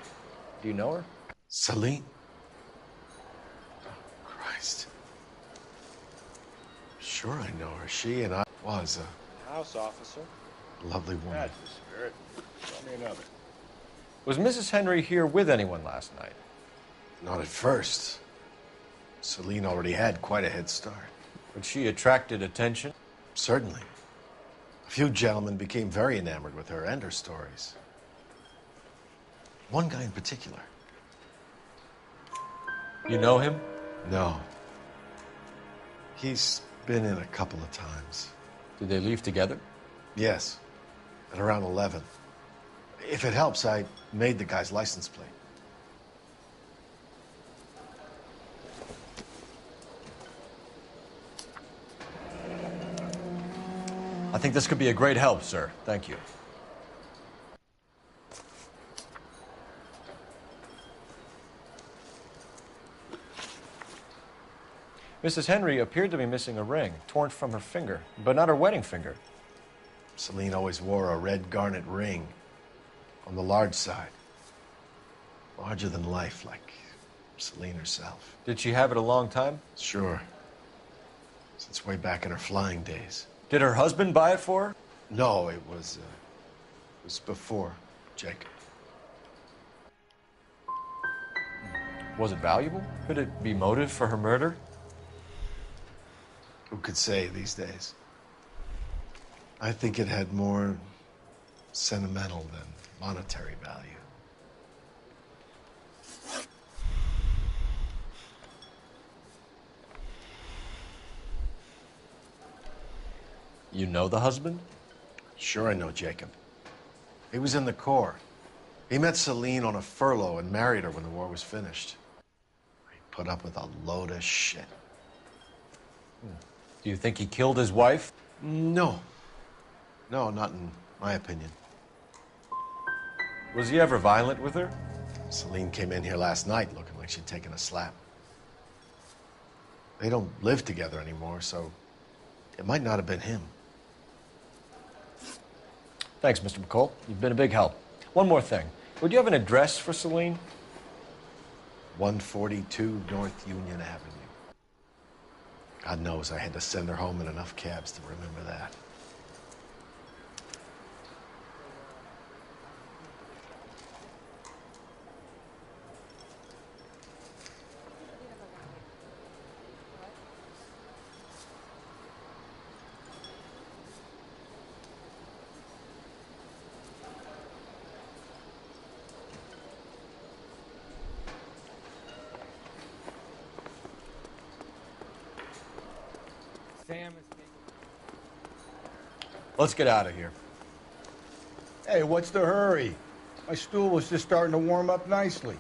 Do you know her? Celine? Oh, Christ. Sure I know her. She and I was a House officer. lovely woman. That's the spirit. Tell me another. Was Mrs. Henry here with anyone last night? Not at first. Celine already had quite a head start. But she attracted attention? Certainly. A few gentlemen became very enamored with her and her stories. One guy in particular. You know him? No. He's been in a couple of times. Did they leave together? Yes. At around 11. If it helps, I made the guy's license plate. I think this could be a great help, sir. Thank you. Mrs. Henry appeared to be missing a ring, torn from her finger, but not her wedding finger. Celine always wore a red garnet ring on the large side. Larger than life, like Celine herself. Did she have it a long time? Sure. Since way back in her flying days. Did her husband buy it for her? No, it was before Jacob. Was it valuable? Could it be motive for her murder? Who could say these days? I think it had more sentimental than monetary value. You know the husband? Sure I know Jacob. He was in the Corps. He met Celine on a furlough and married her when the war was finished. He put up with a load of shit. Do you think he killed his wife? No. No, not in my opinion. Was he ever violent with her? Celine came in here last night looking like she'd taken a slap. They don't live together anymore, so it might not have been him. Thanks, Mr. McCall. You've been a big help. One more thing. Would you have an address for Celine? 142 North Union Avenue. God knows I had to send her home in enough cabs to remember that. Let's get out of here. Hey, what's the hurry? My stool was just starting to warm up nicely.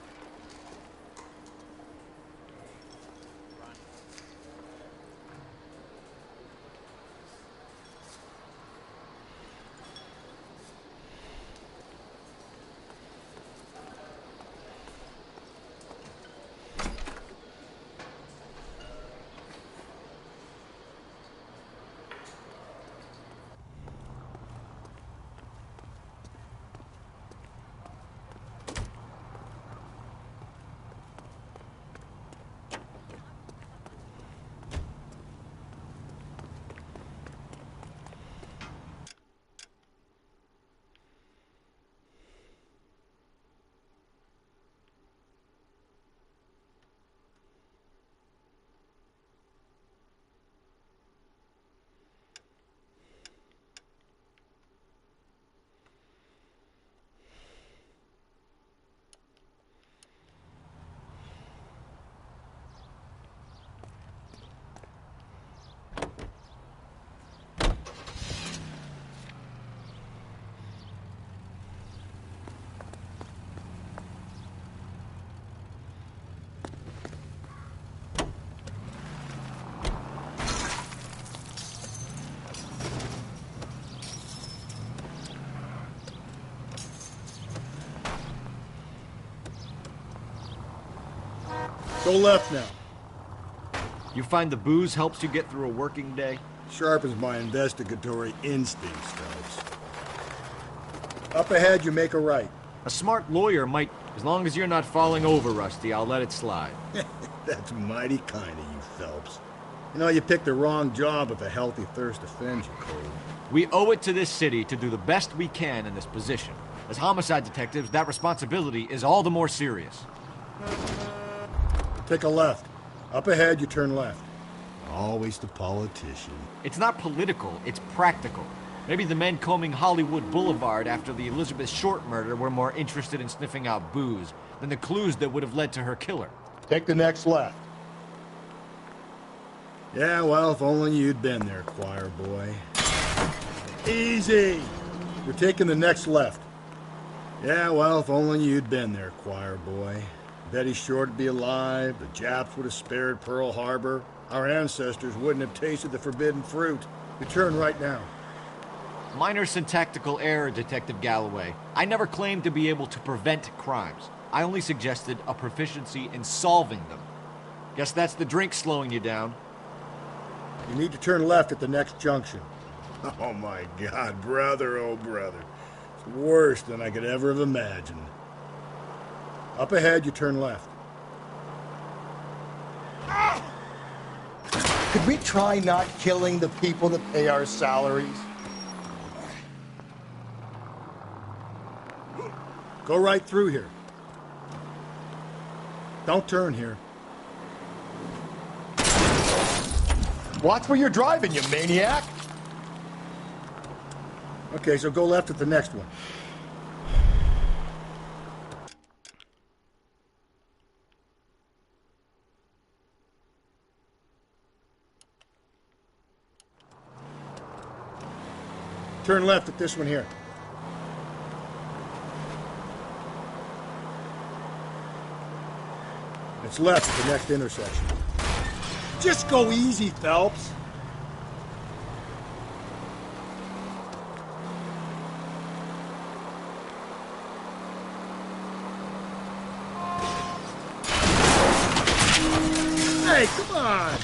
Go left now. You find the booze helps you get through a working day? Sharpens my investigatory instincts, Phelps. Up ahead, you make a right. A smart lawyer might... As long as you're not falling over, Rusty, I'll let it slide. That's mighty kind of you, Phelps. You know, you picked the wrong job if a healthy thirst offends you, Cole. We owe it to this city to do the best we can in this position. As homicide detectives, that responsibility is all the more serious. Take a left. Up ahead, you turn left. Always the politician. It's not political, it's practical. Maybe the men combing Hollywood Boulevard after the Elizabeth Short murder were more interested in sniffing out booze than the clues that would have led to her killer. Take the next left. Yeah, well, if only you'd been there, choir boy. Easy! You're taking the next left. Yeah, well, if only you'd been there, choir boy. Betty Short would be alive, the Japs would have spared Pearl Harbor, our ancestors wouldn't have tasted the forbidden fruit. You turn right now. Minor syntactical error, Detective Galloway. I never claimed to be able to prevent crimes. I only suggested a proficiency in solving them. Guess that's the drink slowing you down. You need to turn left at the next junction. Oh my God, brother, oh brother. It's worse than I could ever have imagined. Up ahead, you turn left. Could we try not killing the people that pay our salaries? Go right through here. Don't turn here. Watch where you're driving, you maniac! Okay, so go left at the next one. Turn left at this one here. It's left at the next intersection. Just go easy, Phelps. Hey, come on!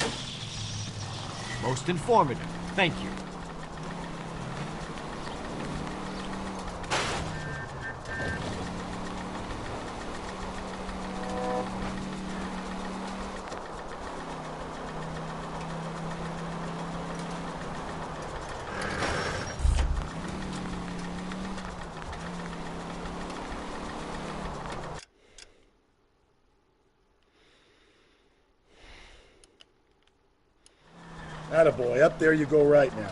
Most informative. Thank you. Attaboy, up there you go right now.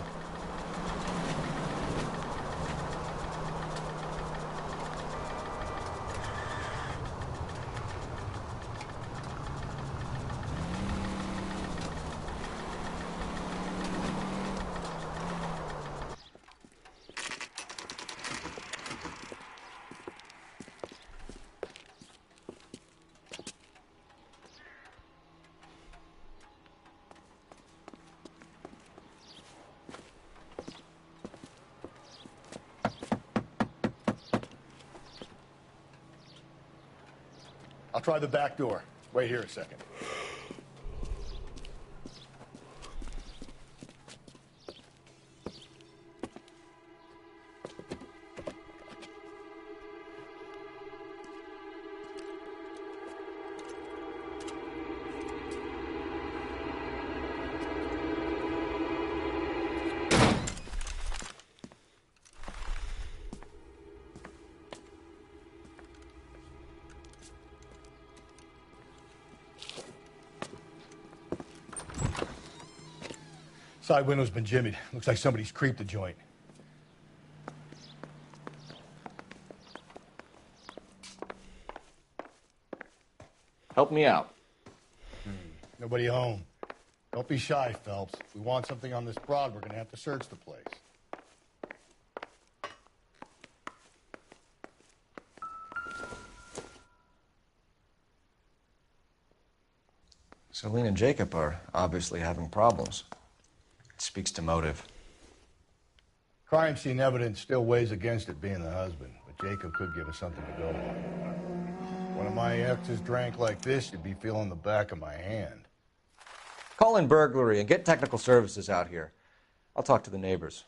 I'll try the back door. Wait here a second. Side window's been jimmied. Looks like somebody's creeped the joint. Help me out. Nobody home. Don't be shy, Phelps. If we want something on this broad, we're gonna have to search the place. Celine and Jacob are obviously having problems. It speaks to motive. Crime scene evidence still weighs against it being the husband, but Jacob could give us something to go on. One of my exes drank like this, you'd be feeling the back of my hand. Call in burglary and get technical services out here. I'll talk to the neighbors.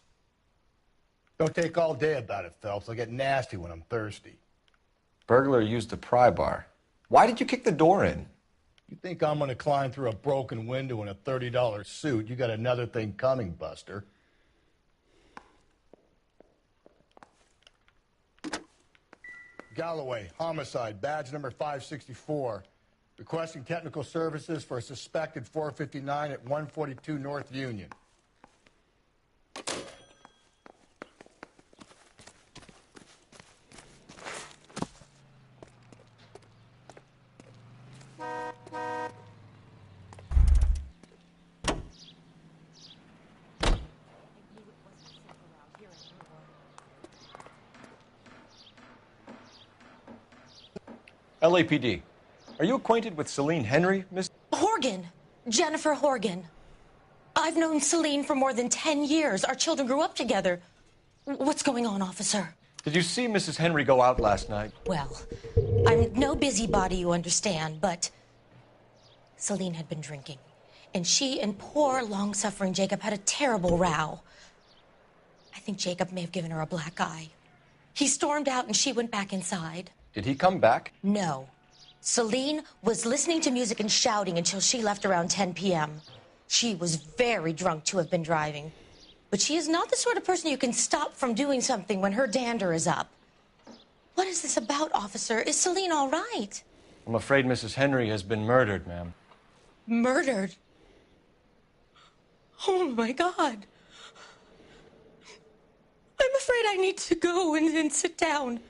Don't take all day about it, Phelps. I'll get nasty when I'm thirsty. Burglar used the pry bar. Why did you kick the door in? You think I'm gonna climb through a broken window in a $30 suit? You got another thing coming, Buster. Galloway, homicide, badge number 564. Requesting technical services for a suspected 459 at 142 North Union. LAPD. Are you acquainted with Celine Henry, Miss? Horgan. Jennifer Horgan. I've known Celine for more than 10 years. Our children grew up together. What's going on, officer? Did you see Mrs. Henry go out last night? Well, I'm no busybody, you understand, but Celine had been drinking. and she and poor, long-suffering Jacob had a terrible row. I think Jacob may have given her a black eye. He stormed out and she went back inside. Did he come back? No. Celine was listening to music and shouting until she left around 10 p.m. She was very drunk to have been driving. But she is not the sort of person you can stop from doing something when her dander is up. What is this about, officer? Is Celine all right? I'm afraid Mrs. Henry has been murdered, ma'am. Murdered? Oh, my God. I'm afraid I need to go and sit down.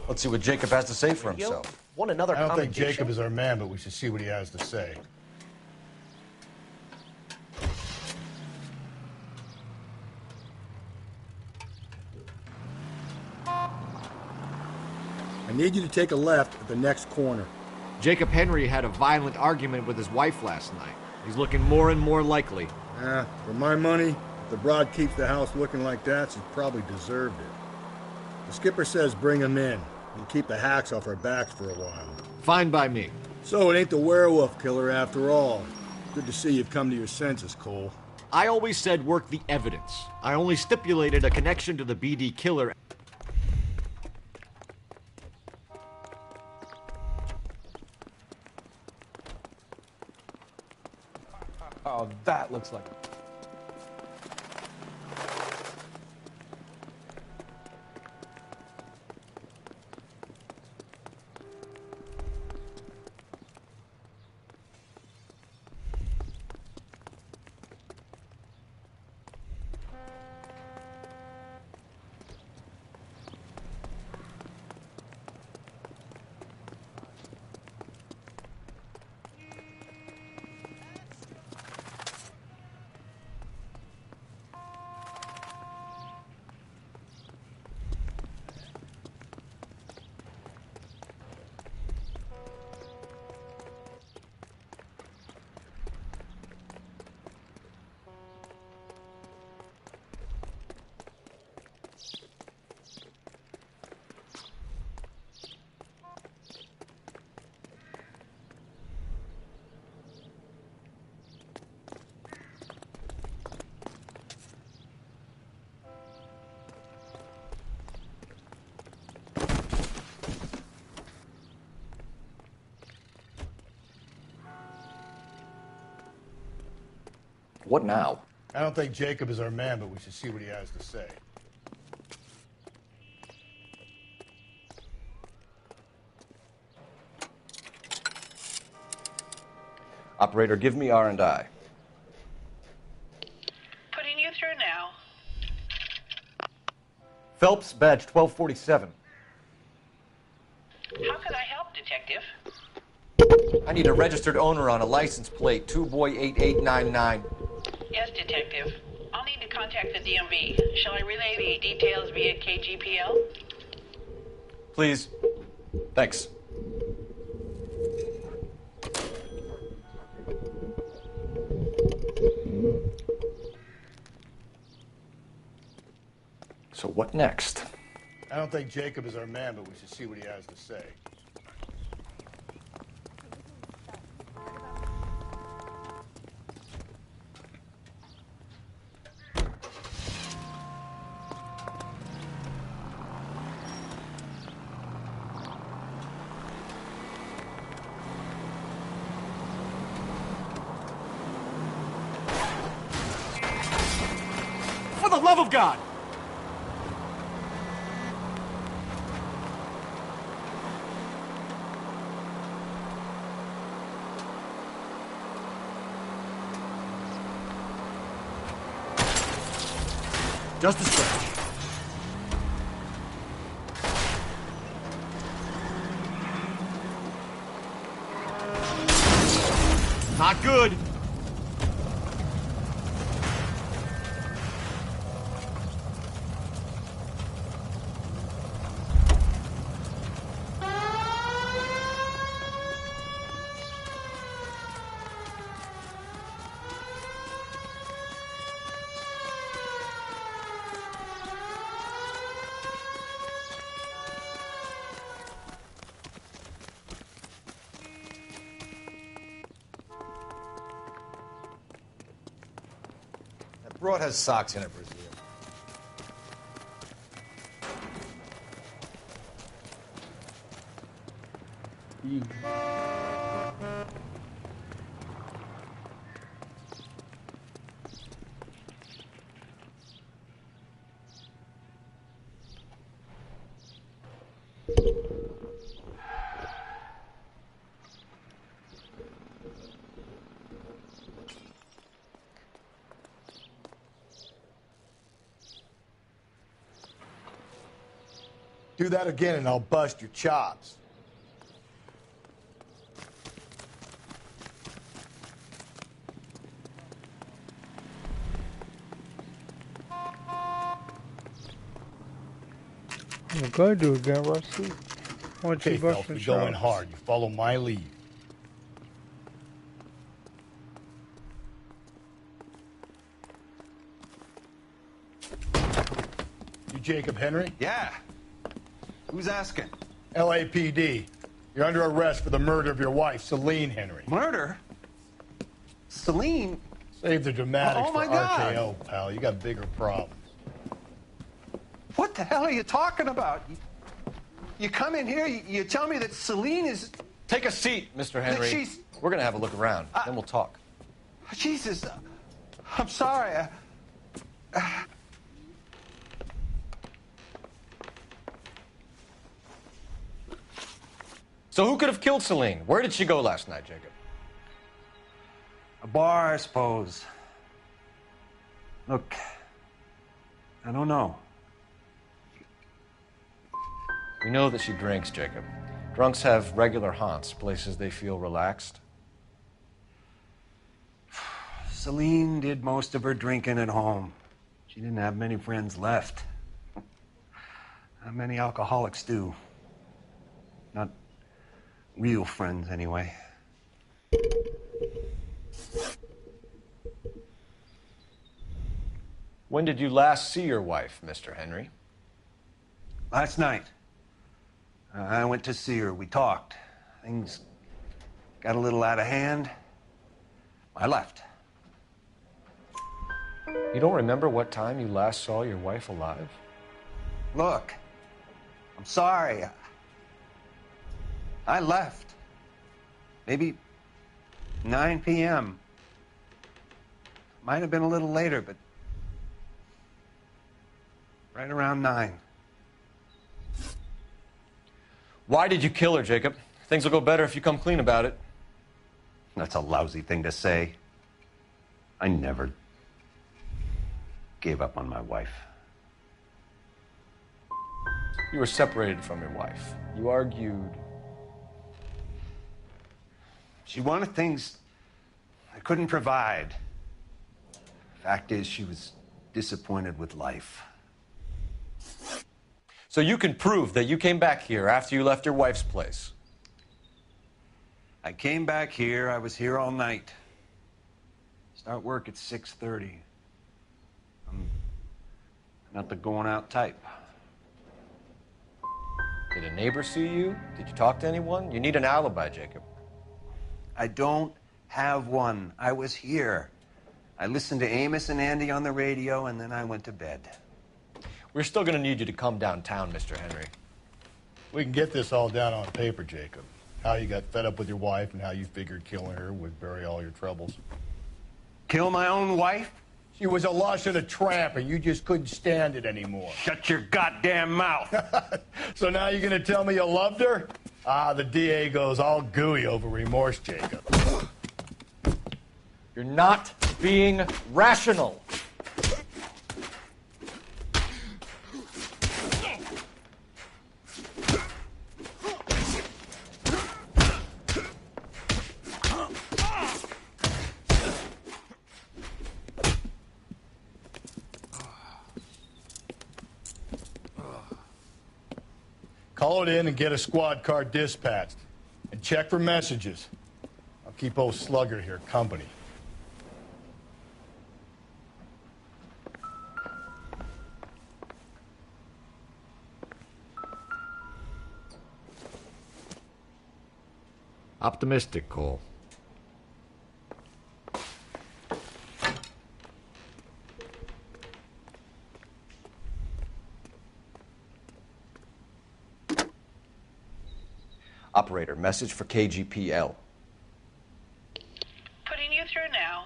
Let's see what Jacob has to say for himself. Want another I don't think Jacob is our man, but we should see what he has to say. I need you to take a left at the next corner. Jacob Henry had a violent argument with his wife last night. He's looking more and more likely. For my money, if the broad keeps the house looking like that, she probably deserved it. The skipper says bring him in. We'll keep the hacks off our backs for a while. Fine by me. So it ain't the werewolf killer after all. Good to see you've come to your senses, Cole. I always said work the evidence. I only stipulated a connection to the BD killer. Oh, that looks like... What now? I don't think Jacob is our man, but we should see what he has to say. Operator, give me R&I. Putting you through now. Phelps, badge 1247. How can I help, Detective? I need a registered owner on a license plate, 2boy8899. Yes, Detective. I'll need to contact the DMV. Shall I relay the details via KGPL? Please. Thanks. So what next? I don't think Jacob is our man, but we should see what he has to say. love of God! Just a stretch. Not good. That broad has socks in it, Brazil. Do that again and I'll bust your chops. I'm going to do it again, Rusty. Once Okay, you bust Phelps, my we go in chops. hard. You follow my lead. You Jacob Henry? Yeah. Who's asking? LAPD. You're under arrest for the murder of your wife, Celine Henry. Murder? Celine? Save the dramatics Oh, my for God. RKO, pal. You got bigger problems. What the hell are you talking about? You come in here, you tell me that Celine is... Take a seat, Mr. Henry. she's- We're going to have a look around, then we'll talk. Jesus, I'm sorry. So who could have killed Celine? Where did she go last night, Jacob? A bar, I suppose. Look, I don't know. We know that she drinks, Jacob. Drunks have regular haunts, places they feel relaxed. Celine did most of her drinking at home. She didn't have many friends left. Not many alcoholics do. Not real friends, anyway. When did you last see your wife, Mr. Henry? Last night. I went to see her. We talked. Things got a little out of hand. I left. You don't remember what time you last saw your wife alive? Look, I'm sorry. I left. Maybe 9 p.m. Might have been a little later, but right around 9. Why did you kill her, Jacob? Things will go better if you come clean about it. That's a lousy thing to say. I never gave up on my wife. You were separated from your wife. You argued. She wanted things I couldn't provide. Fact is, she was disappointed with life. So you can prove that you came back here after you left your wife's place. I came back here. I was here all night. Start work at 6:30. I'm not the going out type. Did a neighbor see you? Did you talk to anyone? You need an alibi, Jacob. I don't have one. I was here. I listened to Amos and Andy on the radio, and then I went to bed. We're still going to need you to come downtown, Mr. Henry. We can get this all down on paper, Jacob. How you got fed up with your wife and how you figured killing her would bury all your troubles. Kill my own wife? She was a lush and a tramp, and you just couldn't stand it anymore. Shut your goddamn mouth. So now you're going to tell me you loved her? Ah, the DA goes all gooey over remorse, Jacob. You're not being rational. Call it in and get a squad car dispatched. And check for messages. I'll keep old Slugger here company. Optimistic, Cole. Operator, message for KGPL. Putting you through now.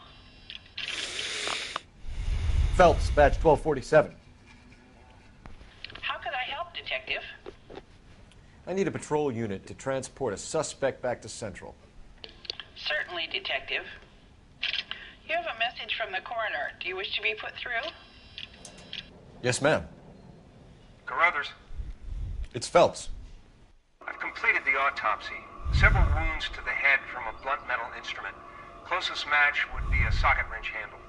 Phelps, badge 1247. How could I help, Detective? I need a patrol unit to transport a suspect back to Central. Certainly, Detective. You have a message from the coroner. Do you wish to be put through? Yes, ma'am. Carruthers, It's Phelps. I've completed the autopsy. Several wounds to the head from a blunt metal instrument. Closest match would be a socket wrench handle.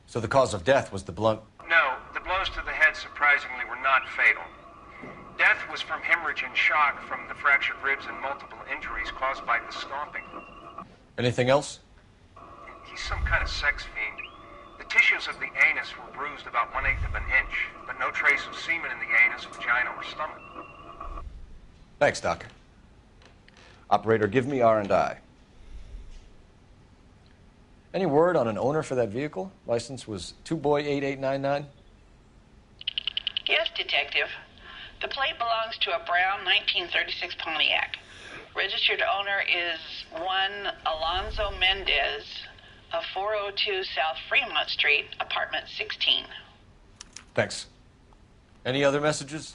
So the cause of death was the blunt. No, the blows to the head surprisingly were not fatal. Death was from hemorrhage and shock from the fractured ribs and multiple injuries caused by the stomping. Anything else? He's some kind of sex fiend. The tissues of the anus were bruised about 1/8 of an inch, but no trace of semen in the anus, vagina, or stomach. Thanks, Doc. Operator, give me R&I. Any word on an owner for that vehicle? License was 2boy8899. Yes, Detective. The plate belongs to a brown 1936 Pontiac. Registered owner is one Alonzo Mendez of 402 South Fremont Street, apartment 16. Thanks. Any other messages?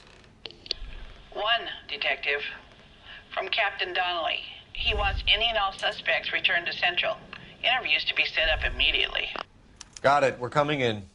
One, Detective. From Captain Donnelly. He wants any and all suspects returned to Central. Interviews to be set up immediately. Got it. We're coming in.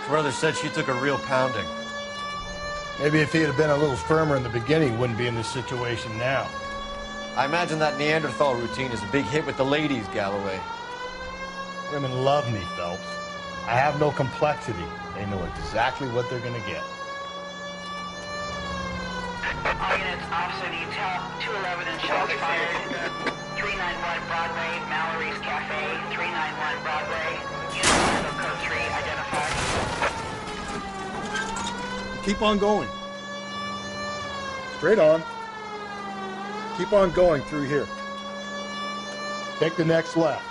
Brother said she took a real pounding. Maybe if he had been a little firmer in the beginning, he wouldn't be in this situation now. I imagine that Neanderthal routine is a big hit with the ladies, Galloway. Women love me, Phelps. I have no complexity. They know exactly what they're going to get. All units, officer detail, 211 and shots fired. 391 Broadway, Mallory's Cafe, 391 Broadway. Unit handle code 3 identified. Keep on going. Straight on. Keep on going through here. Take the next left.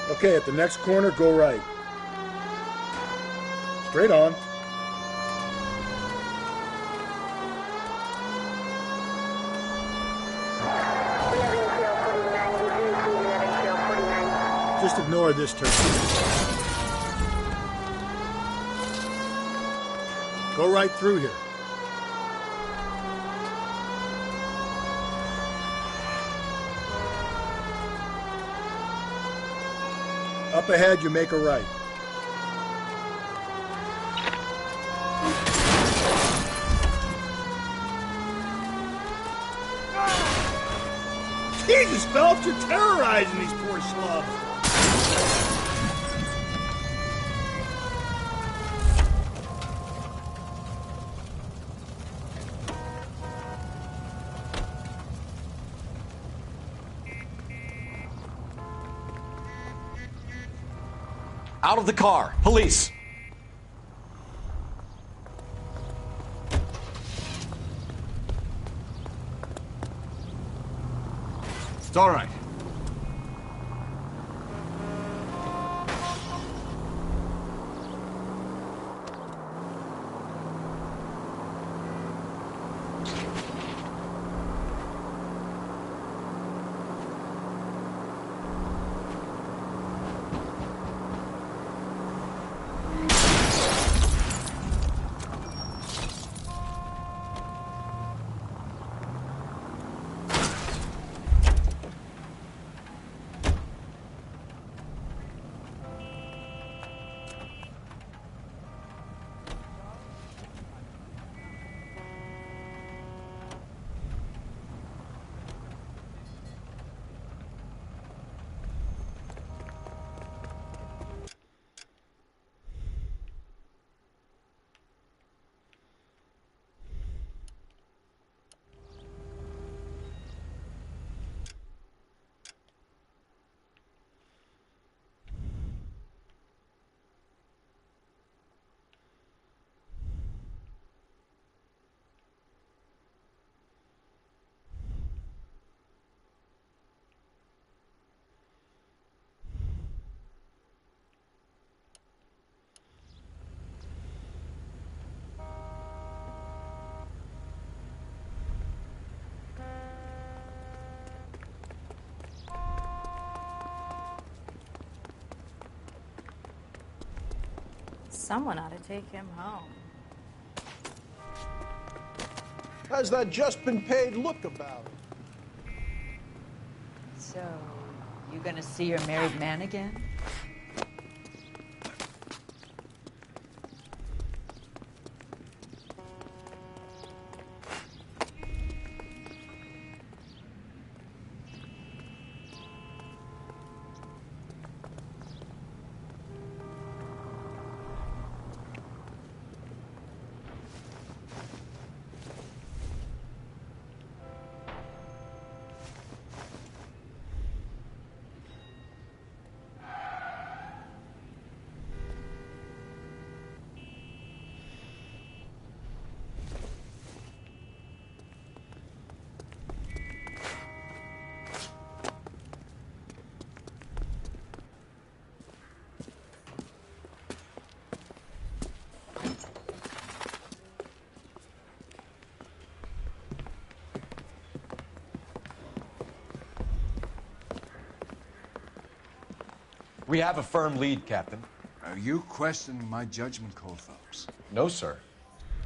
Okay, at the next corner, go right. Straight on. Just ignore this turn. Go right through here. Up ahead, you make a right. Jesus, Phelps, you're terrorizing these poor slubs. Out of the car. Police. It's all right. Someone ought to take him home. How's that just been paid look about? So, you gonna see your married man again? We have a firm lead, Captain. Are you questioning my judgment call, Phelps? No, sir.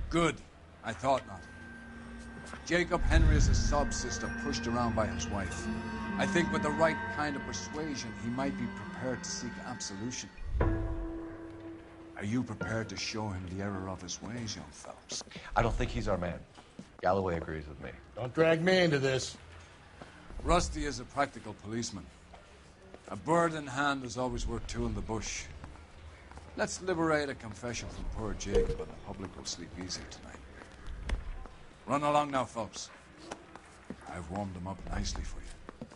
Good. I thought not. Jacob Henry is a sob-sister pushed around by his wife. I think with the right kind of persuasion, he might be prepared to seek absolution. Are you prepared to show him the error of his ways, young Phelps? I don't think he's our man. Galloway agrees with me. Don't drag me into this. Rusty is a practical policeman. A bird in hand is always worth two in the bush. Let's liberate a confession from poor Jacob, and the public will sleep easy tonight. Run along now, Phelps. I've warmed them up nicely for you.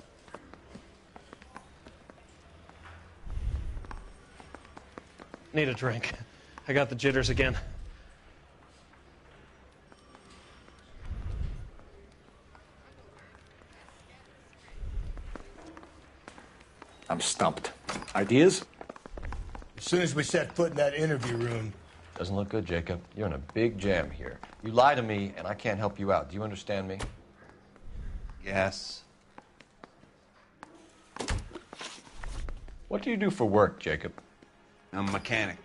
Need a drink. I got the jitters again. I'm stumped. Ideas? As soon as we set foot in that interview room. Doesn't look good, Jacob. You're in a big jam here. You lie to me, and I can't help you out. Do you understand me? Yes. What do you do for work, Jacob? I'm a mechanic.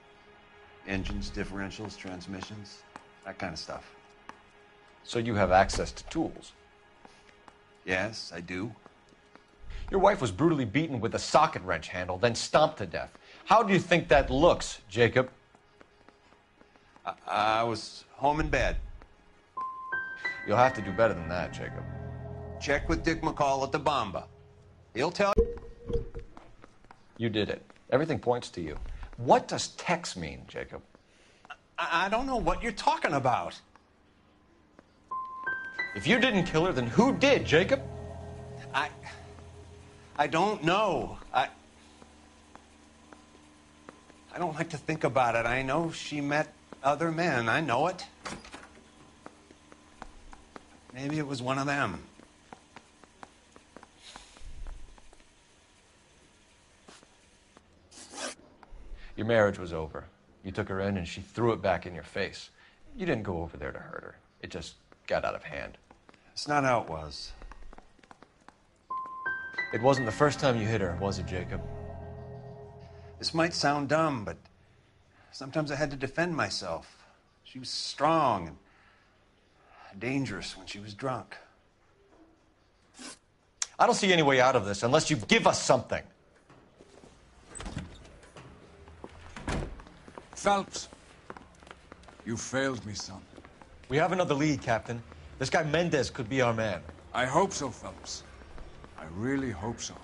Engines, differentials, transmissions, that kind of stuff. So you have access to tools? Yes, I do. Your wife was brutally beaten with a socket wrench handle, then stomped to death. How do you think that looks, Jacob? I was home in bed. You'll have to do better than that, Jacob. Check with Dick McCall at the Bomba. He'll tell you. You did it. Everything points to you. What does Tex mean, Jacob? I don't know what you're talking about. If you didn't kill her, then who did, Jacob? I don't know. I don't like to think about it. I know she met other men. I know it. Maybe it was one of them. Your marriage was over. You took her in and she threw it back in your face. You didn't go over there to hurt her. It just got out of hand. It's not how it was. It wasn't the first time you hit her, was it, Jacob? This might sound dumb, but sometimes I had to defend myself. She was strong and dangerous when she was drunk. I don't see any way out of this unless you give us something. Phelps, you failed me, son. We have another lead, Captain. This guy Mendez could be our man. I hope so, Phelps. I really hope so.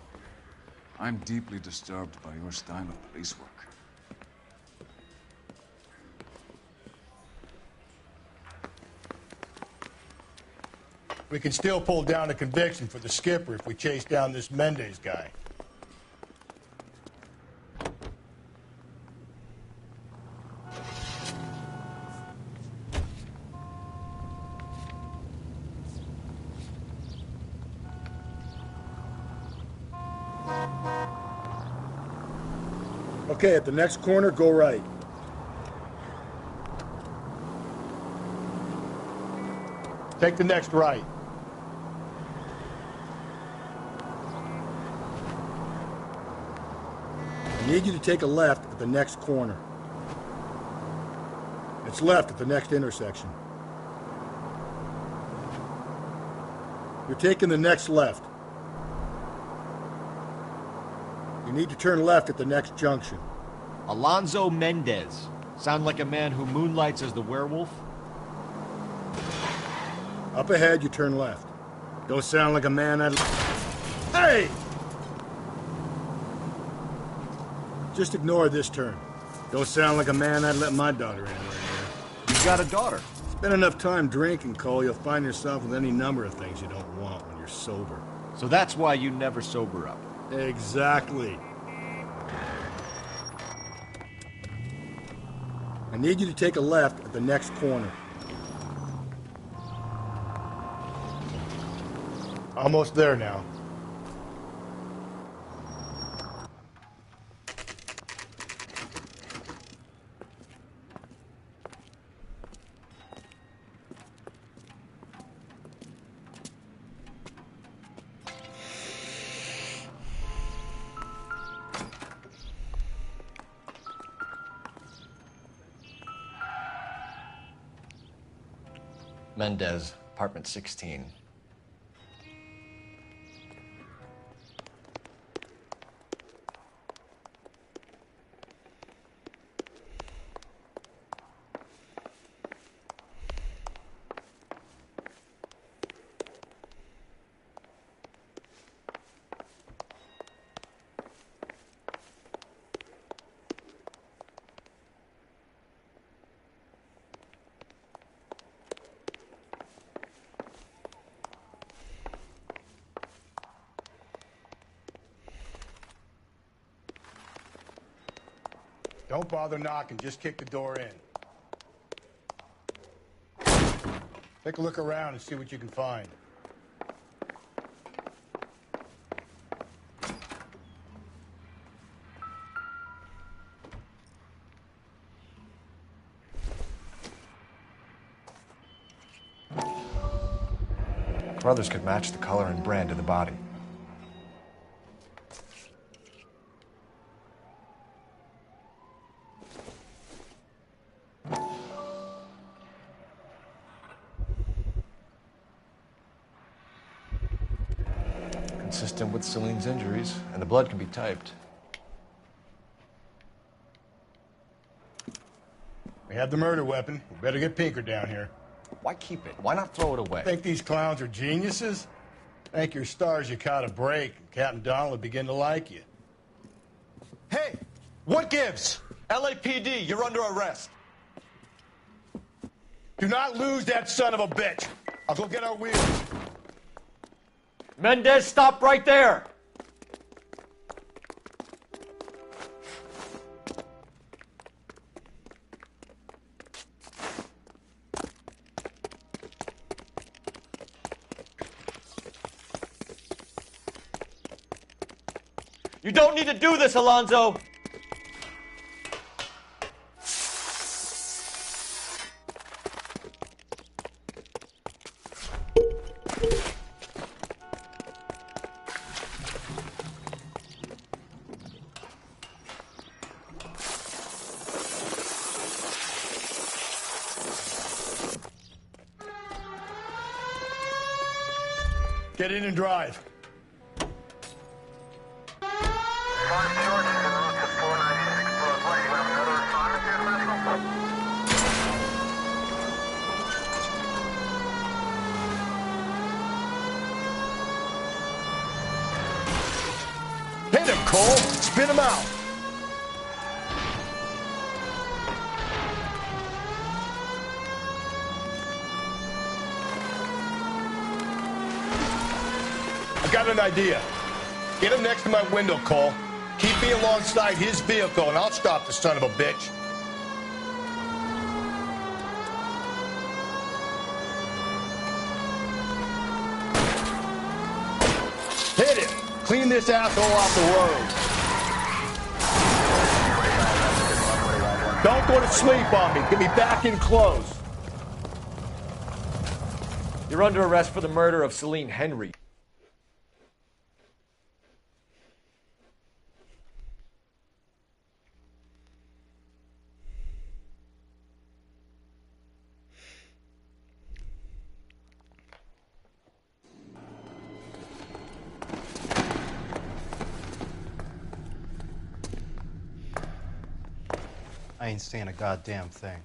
I'm deeply disturbed by your style of police work. We can still pull down a conviction for the skipper if we chase down this Mendez guy. Okay, at the next corner, go right. Take the next right. I need you to take a left at the next corner. It's left at the next intersection. You're taking the next left. You need to turn left at the next junction. Alonzo Mendez. Sound like a man who moonlights as the werewolf? Up ahead, you turn left. Don't sound like a man I'd... Hey! Just ignore this turn. Don't sound like a man I'd let my daughter in right here. You got a daughter. Spend enough time drinking, Cole, you'll find yourself with any number of things you don't want when you're sober. So that's why you never sober up. Exactly. I need you to take a left at the next corner. Almost there now. Mendez, apartment 16. Don't bother knocking, just kick the door in. Take a look around and see what you can find. Brothers could match the color and brand of the body. Consistent with Celine's injuries, and the blood can be typed. We have the murder weapon. We better get Pinker down here. Why keep it? Why not throw it away? Think these clowns are geniuses? Thank your stars you caught a break, and Captain Donald will begin to like you. Hey! What gives? LAPD, you're under arrest. Do not lose that son of a bitch. I'll go get our wheels. Mendez, stop right there! You don't need to do this, Alonzo! Get in and drive. Hit him, Cole. Spin him out. I got an idea. Get him next to my window, Cole. Keep me alongside his vehicle, and I'll stop the son of a bitch. Hit him. Clean this asshole off the road. Don't go to sleep on me. Get me back in close. You're under arrest for the murder of Celine Henry. I ain't saying a goddamn thing.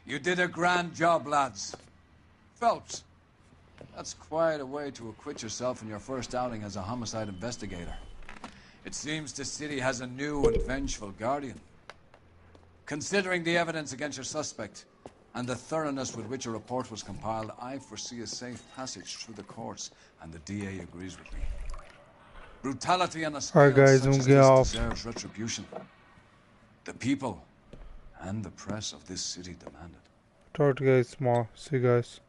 You did a grand job, lads. Phelps, that's quite a way to acquit yourself in your first outing as a homicide investigator. It seems the city has a new and vengeful guardian. Considering the evidence against your suspect and the thoroughness with which a report was compiled, I foresee a safe passage through the courts, and the DA agrees with me. Brutality on a scale guys, such I'm as getting this off. deserves retribution. The people and the press of this city demand it. Talk to you guys tomorrow. See you guys.